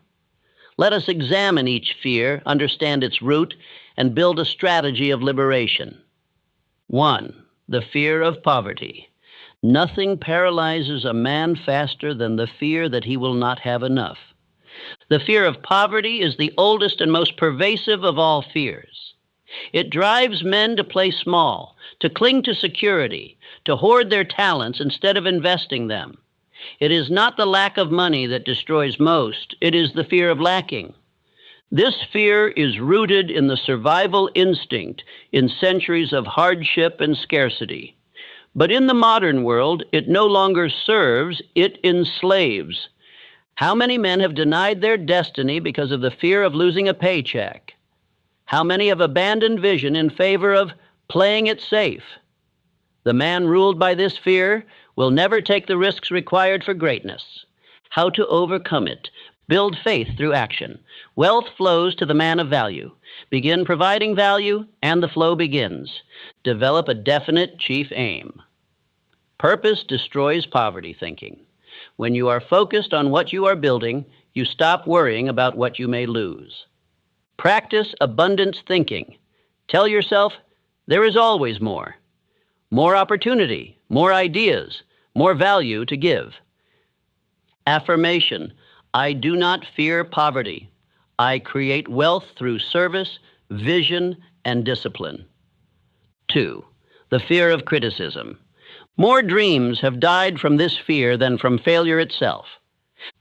Let us examine each fear, understand its root, and build a strategy of liberation. 1. The fear of poverty. Nothing paralyzes a man faster than the fear that he will not have enough. The fear of poverty is the oldest and most pervasive of all fears. It drives men to play small, to cling to security, to hoard their talents instead of investing them. It is not the lack of money that destroys most, it is the fear of lacking. This fear is rooted in the survival instinct in centuries of hardship and scarcity. But in the modern world, it no longer serves, it enslaves. How many men have denied their destiny because of the fear of losing a paycheck? How many have abandoned vision in favor of playing it safe? The man ruled by this fear will never take the risks required for greatness. How to overcome it? Build faith through action. Wealth flows to the man of value. Begin providing value, and the flow begins. Develop a definite chief aim. Purpose destroys poverty thinking. When you are focused on what you are building, you stop worrying about what you may lose. Practice abundance thinking. Tell yourself, there is always more. More opportunity, more ideas, more value to give. Affirmation. I do not fear poverty. I create wealth through service, vision, and discipline. 2. The fear of criticism. More dreams have died from this fear than from failure itself.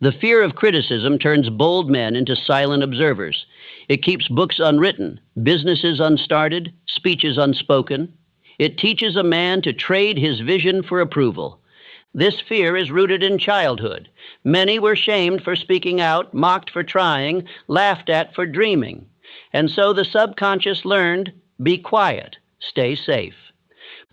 The fear of criticism turns bold men into silent observers. It keeps books unwritten, businesses unstarted, speeches unspoken. It teaches a man to trade his vision for approval. This fear is rooted in childhood. Many were shamed for speaking out, mocked for trying, laughed at for dreaming. And so the subconscious learned, be quiet, stay safe.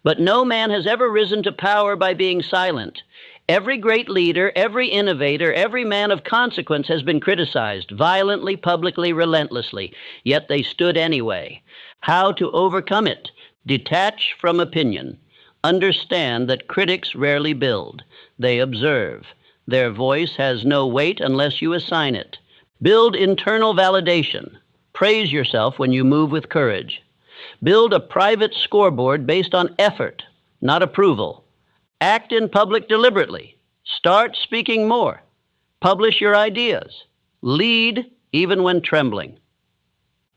But no man has ever risen to power by being silent. Every great leader, every innovator, every man of consequence has been criticized, violently, publicly, relentlessly. Yet they stood anyway. How to overcome it? Detach from opinion. Understand that critics rarely build. They observe. Their voice has no weight unless you assign it. Build internal validation. Praise yourself when you move with courage. Build a private scoreboard based on effort, not approval. Act in public deliberately. Start speaking more. Publish your ideas. Lead even when trembling.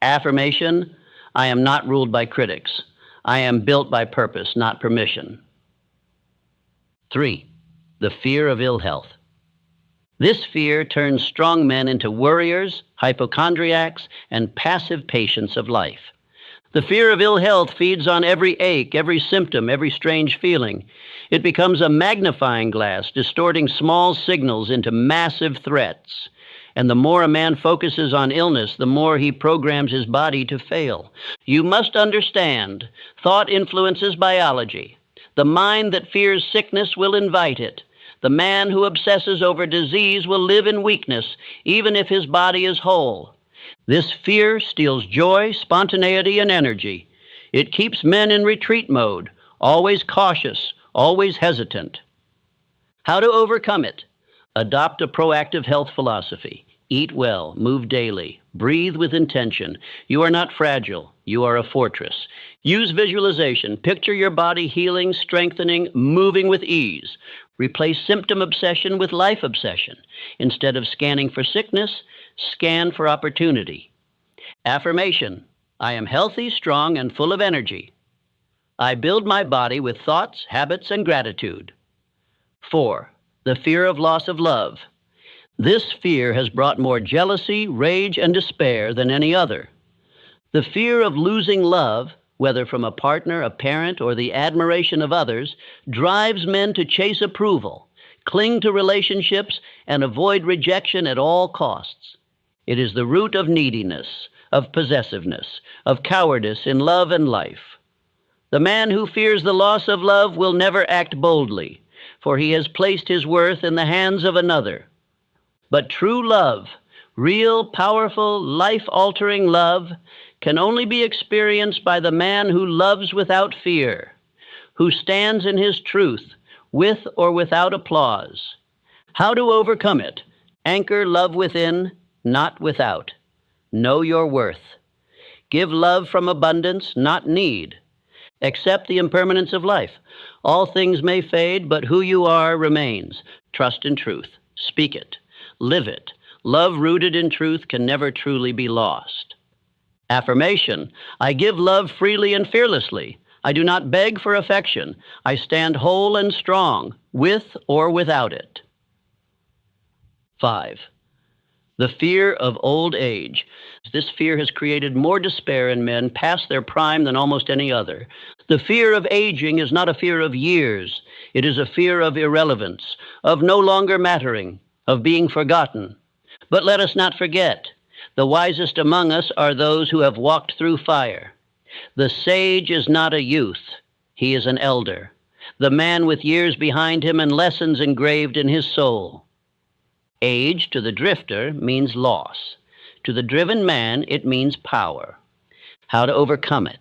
Affirmation, I am not ruled by critics. I am built by purpose, not permission. 3. The fear of ill health. This fear turns strong men into worriers, hypochondriacs, and passive patients of life. The fear of ill health feeds on every ache, every symptom, every strange feeling. It becomes a magnifying glass, distorting small signals into massive threats. And the more a man focuses on illness, the more he programs his body to fail. You must understand, thought influences biology. The mind that fears sickness will invite it. The man who obsesses over disease will live in weakness, even if his body is whole. This fear steals joy, spontaneity, and energy. It keeps men in retreat mode, always cautious, always hesitant. How to overcome it? Adopt a proactive health philosophy. Eat well, move daily, breathe with intention. You are not fragile, you are a fortress. Use visualization. Picture your body healing, strengthening, moving with ease. Replace symptom obsession with life obsession. Instead of scanning for sickness, scan for opportunity. Affirmation. I am healthy, strong, and full of energy. I build my body with thoughts, habits, and gratitude. 4. The fear of loss of love. This fear has brought more jealousy, rage, and despair than any other. The fear of losing love, whether from a partner, a parent, or the admiration of others, drives men to chase approval, cling to relationships, and avoid rejection at all costs. It is the root of neediness, of possessiveness, of cowardice in love and life. The man who fears the loss of love will never act boldly, for he has placed his worth in the hands of another. But true love, real, powerful, life-altering love, can only be experienced by the man who loves without fear, who stands in his truth, with or without applause. How to overcome it? Anchor love within, not without. Know your worth. Give love from abundance, not need. Accept the impermanence of life. All things may fade, but who you are remains. Trust in truth. Speak it. Live it. Love rooted in truth can never truly be lost. Affirmation. I give love freely and fearlessly. I do not beg for affection. I stand whole and strong, with or without it. 5. The fear of old age. This fear has created more despair in men past their prime than almost any other. The fear of aging is not a fear of years. It is a fear of irrelevance, of no longer mattering, of being forgotten. But let us not forget, the wisest among us are those who have walked through fire. The sage is not a youth, he is an elder, the man with years behind him and lessons engraved in his soul. Age, to the drifter, means loss. To the driven man, it means power. How to overcome it?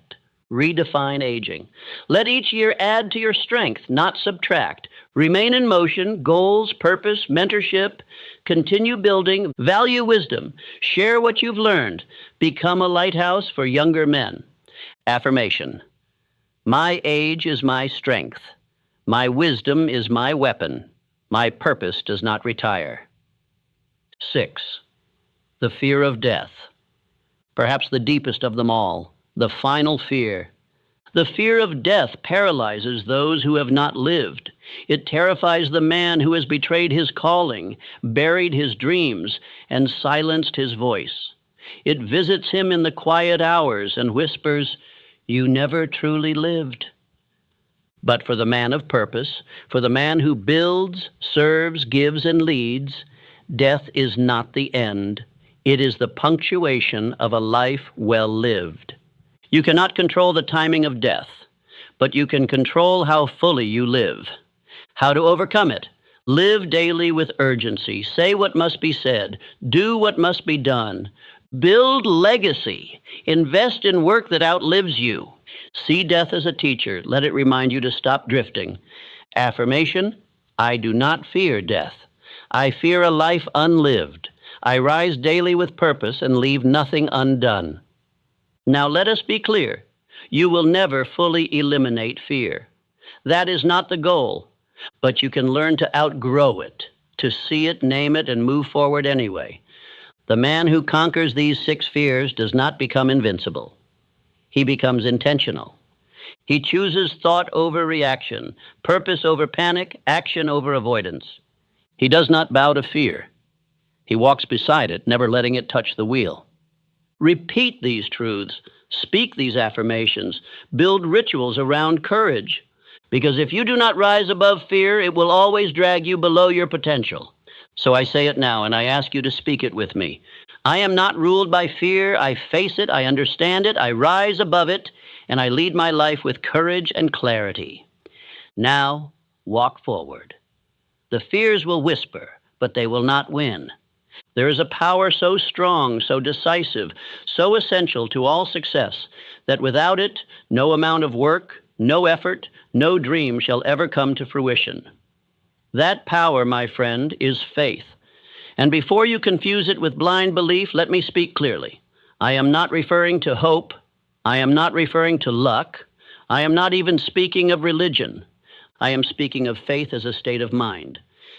Redefine aging. Let each year add to your strength, not subtract. Remain in motion, goals, purpose, mentorship. Continue building, value wisdom. Share what you've learned. Become a lighthouse for younger men. Affirmation. My age is my strength. My wisdom is my weapon. My purpose does not retire. 6. The fear of death. Perhaps the deepest of them all, the final fear. The fear of death paralyzes those who have not lived. It terrifies the man who has betrayed his calling, buried his dreams, and silenced his voice. It visits him in the quiet hours and whispers, "You never truly lived." But for the man of purpose, for the man who builds, serves, gives, and leads, death is not the end. It is the punctuation of a life well lived. You cannot control the timing of death, but you can control how fully you live. How to overcome it? Live daily with urgency. Say what must be said. Do what must be done. Build legacy. Invest in work that outlives you. See death as a teacher. Let it remind you to stop drifting. Affirmation, I do not fear death. I fear a life unlived. I rise daily with purpose and leave nothing undone. Now let us be clear. You will never fully eliminate fear. That is not the goal, but you can learn to outgrow it, to see it, name it, and move forward anyway. The man who conquers these 6 fears does not become invincible. He becomes intentional. He chooses thought over reaction, purpose over panic, action over avoidance. He does not bow to fear. He walks beside it, never letting it touch the wheel. Repeat these truths. Speak these affirmations. Build rituals around courage. Because if you do not rise above fear, it will always drag you below your potential. So I say it now, and I ask you to speak it with me. I am not ruled by fear. I face it. I understand it. I rise above it, and I lead my life with courage and clarity. Now, walk forward. The fears will whisper, but they will not win. There is a power so strong, so decisive, so essential to all success, that without it, no amount of work, no effort, no dream shall ever come to fruition. That power, my friend, is faith. And before you confuse it with blind belief, let me speak clearly. I am not referring to hope. I am not referring to luck. I am not even speaking of religion. I am speaking of faith as a state of mind,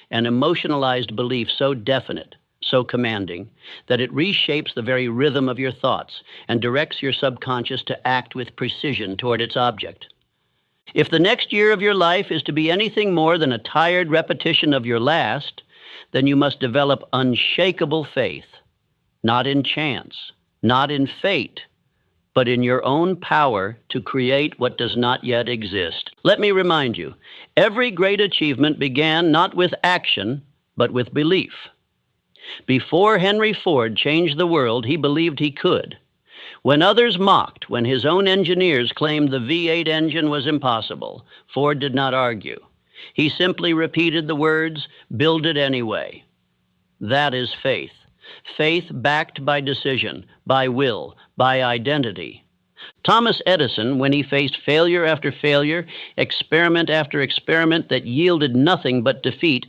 an emotionalized belief so definite, so commanding, that it reshapes the very rhythm of your thoughts and directs your subconscious to act with precision toward its object. If the next year of your life is to be anything more than a tired repetition of your last, then you must develop unshakable faith, not in chance, not in fate, but in your own power to create what does not yet exist. Let me remind you, every great achievement began not with action, but with belief. Before Henry Ford changed the world, he believed he could. When others mocked, when his own engineers claimed the V8 engine was impossible, Ford did not argue. He simply repeated the words, "Build it anyway." That is faith. Faith backed by decision, by will, by identity. Thomas Edison, when he faced failure after failure, experiment after experiment that yielded nothing but defeat,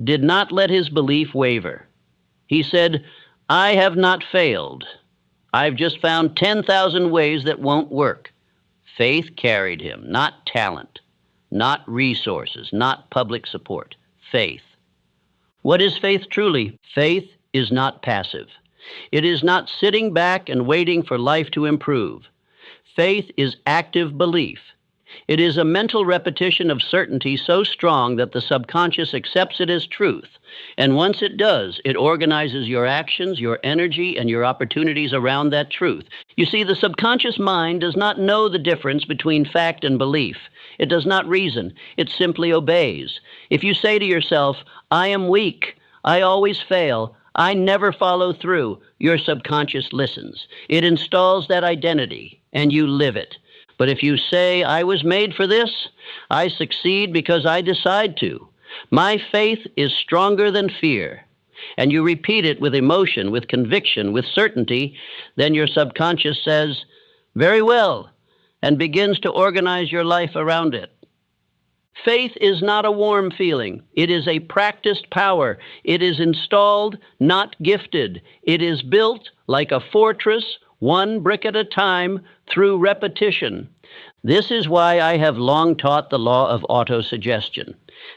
did not let his belief waver. He said, "I have not failed. I've just found 10,000 ways that won't work." Faith carried him, not talent, not resources, not public support. Faith. What is faith truly? Faith is not passive. It is not sitting back and waiting for life to improve. Faith is active belief. It is a mental repetition of certainty so strong that the subconscious accepts it as truth. And once it does, it organizes your actions, your energy, and your opportunities around that truth. You see, the subconscious mind does not know the difference between fact and belief. It does not reason. It simply obeys. If you say to yourself, "I am weak, I always fail, I never follow through," your subconscious listens. It installs that identity, and you live it. But if you say, "I was made for this, I succeed because I decide to. My faith is stronger than fear," and you repeat it with emotion, with conviction, with certainty, then your subconscious says, "Very well," and begins to organize your life around it. Faith is not a warm feeling. It is a practiced power. It is installed, not gifted. It is built like a fortress, one brick at a time, through repetition. This is why I have long taught the law of autosuggestion,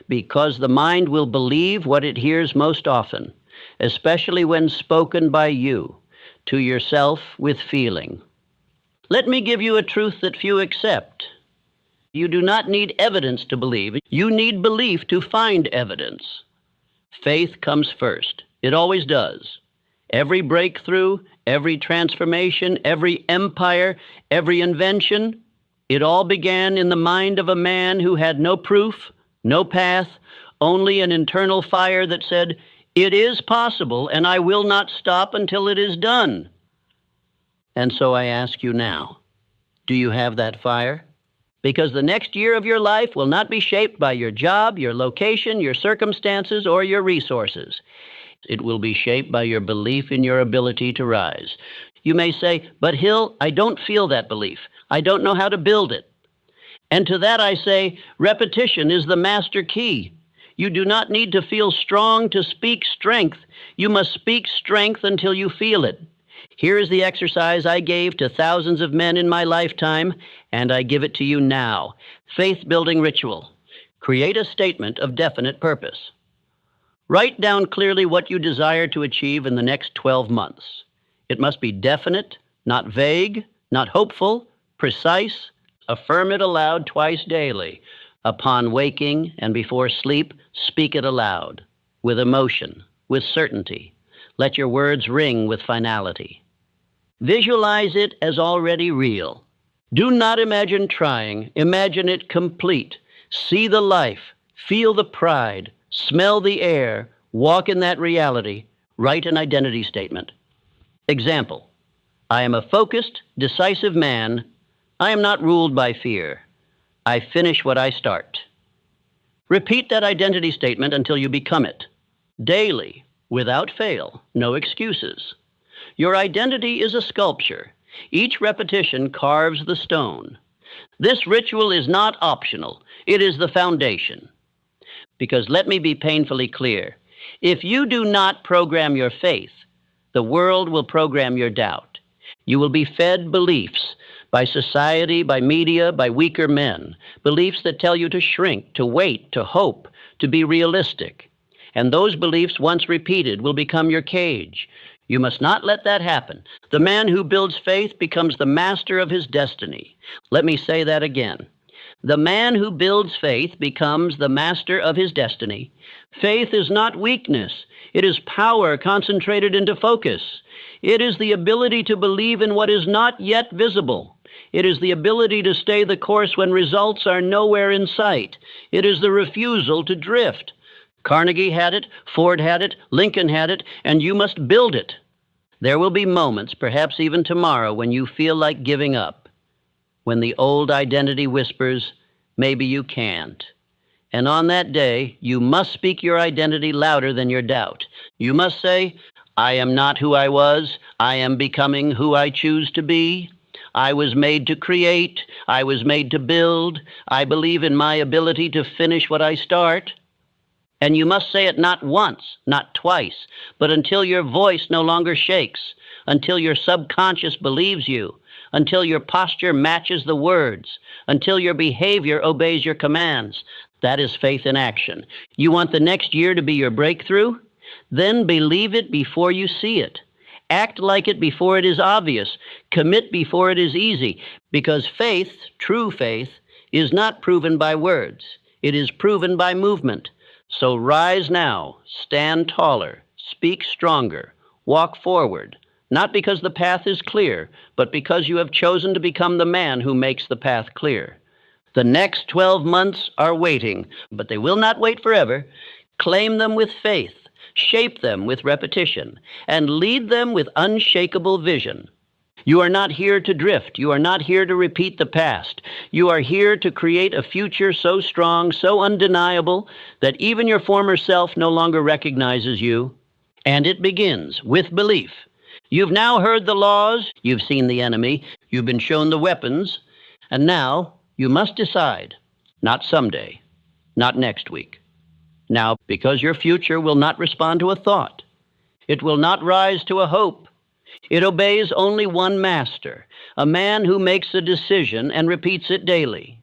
because the mind will believe what it hears most often, especially when spoken by you, to yourself with feeling. Let me give you a truth that few accept. You do not need evidence to believe. You need belief to find evidence. Faith comes first. It always does. Every breakthrough, every transformation, every empire, every invention, it all began in the mind of a man who had no proof, no path, only an internal fire that said, "It is possible, and I will not stop until it is done." And so I ask you now, do you have that fire? Because the next year of your life will not be shaped by your job, your location, your circumstances, or your resources. It will be shaped by your belief in your ability to rise. You may say, "But Hill, I don't feel that belief. I don't know how to build it." And to that I say, repetition is the master key. You do not need to feel strong to speak strength. You must speak strength until you feel it. Here is the exercise I gave to thousands of men in my lifetime, and I give it to you now. Faith-building ritual. Create a statement of definite purpose. Write down clearly what you desire to achieve in the next 12 months. It must be definite, not vague, not hopeful, precise. Affirm it aloud twice daily. Upon waking and before sleep, speak it aloud, with emotion, with certainty. Let your words ring with finality. Visualize it as already real. Do not imagine trying. Imagine it complete. See the life. Feel the pride. Smell the air. Walk in that reality. Write an identity statement. Example: I am a focused, decisive man. I am not ruled by fear. I finish what I start. Repeat that identity statement until you become it. Daily, without fail, no excuses. Your identity is a sculpture. Each repetition carves the stone. This ritual is not optional. It is the foundation. Because let me be painfully clear. If you do not program your faith, the world will program your doubt. You will be fed beliefs by society, by media, by weaker men, beliefs that tell you to shrink, to wait, to hope, to be realistic. And those beliefs, once repeated, will become your cage. You must not let that happen. The man who builds faith becomes the master of his destiny. Let me say that again. The man who builds faith becomes the master of his destiny. Faith is not weakness. It is power concentrated into focus. It is the ability to believe in what is not yet visible. It is the ability to stay the course when results are nowhere in sight. It is the refusal to drift. Carnegie had it, Ford had it, Lincoln had it, and you must build it. There will be moments, perhaps even tomorrow, when you feel like giving up, when the old identity whispers, maybe you can't. And on that day, you must speak your identity louder than your doubt. You must say, I am not who I was. I am becoming who I choose to be. I was made to create. I was made to build. I believe in my ability to finish what I start. And you must say it not once, not twice, but until your voice no longer shakes, until your subconscious believes you, until your posture matches the words, until your behavior obeys your commands. That is faith in action. You want the next year to be your breakthrough? Then believe it before you see it. Act like it before it is obvious. Commit before it is easy. Because faith, true faith, is not proven by words. It is proven by movement. So rise now, stand taller, speak stronger, walk forward, not because the path is clear, but because you have chosen to become the man who makes the path clear. The next 12 months are waiting, but they will not wait forever. Claim them with faith, shape them with repetition, and lead them with unshakable vision. You are not here to drift. You are not here to repeat the past. You are here to create a future so strong, so undeniable, that even your former self no longer recognizes you. And it begins with belief. You've now heard the laws. You've seen the enemy. You've been shown the weapons. And now you must decide, not someday, not next week. Now, because your future will not respond to a thought. It will not rise to a hope. It obeys only one master, a man who makes a decision and repeats it daily.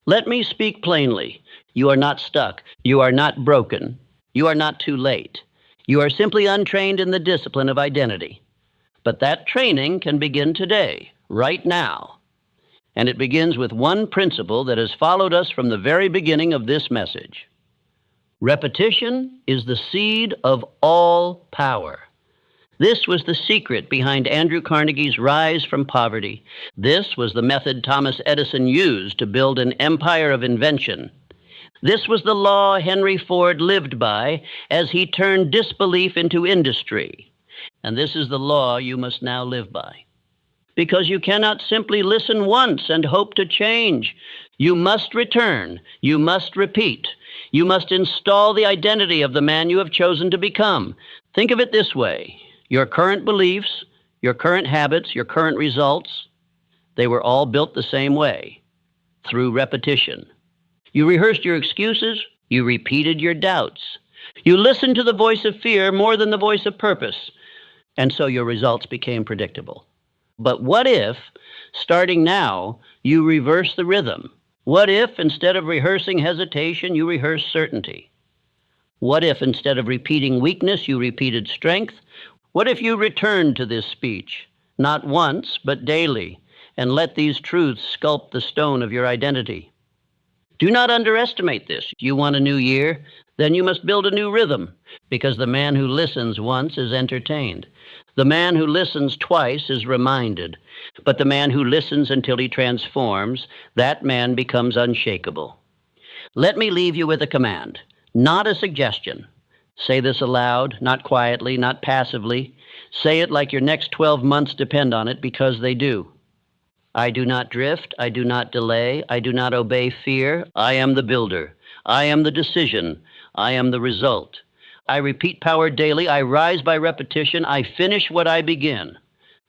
Let me speak plainly. You are not stuck. You are not broken. You are not too late. You are simply untrained in the discipline of identity. But that training can begin today, right now. And it begins with one principle that has followed us from the very beginning of this message. Repetition is the seed of all power. This was the secret behind Andrew Carnegie's rise from poverty. This was the method Thomas Edison used to build an empire of invention. This was the law Henry Ford lived by as he turned disbelief into industry. And this is the law you must now live by. Because you cannot simply listen once and hope to change. You must return. You must repeat. You must install the identity of the man you have chosen to become. Think of it this way. Your current beliefs, your current habits, your current results, they were all built the same way, through repetition. You rehearsed your excuses, you repeated your doubts. You listened to the voice of fear more than the voice of purpose, and so your results became predictable. But what if, starting now, you reverse the rhythm? What if, instead of rehearsing hesitation, you rehearse certainty? What if, instead of repeating weakness, you repeated strength? What if you returned to this speech, not once, but daily, and let these truths sculpt the stone of your identity? Do not underestimate this. You want a new year? Then you must build a new rhythm, because the man who listens once is entertained. The man who listens twice is reminded. But the man who listens until he transforms, that man becomes unshakable. Let me leave you with a command, not a suggestion. Say this aloud, not quietly, not passively. Say it like your next 12 months depend on it, because they do. I do not drift. I do not delay. I do not obey fear. I am the builder. I am the decision. I am the result. I repeat power daily. I rise by repetition. I finish what I begin.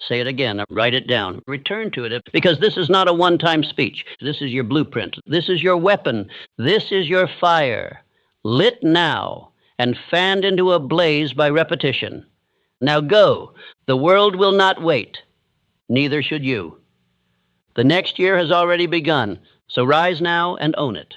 Say it again. Write it down. Return to it, because this is not a one-time speech. This is your blueprint. This is your weapon. This is your fire. lit now and fanned into a blaze by repetition. Now go. The world will not wait. Neither should you. The next year has already begun, so rise now and own it.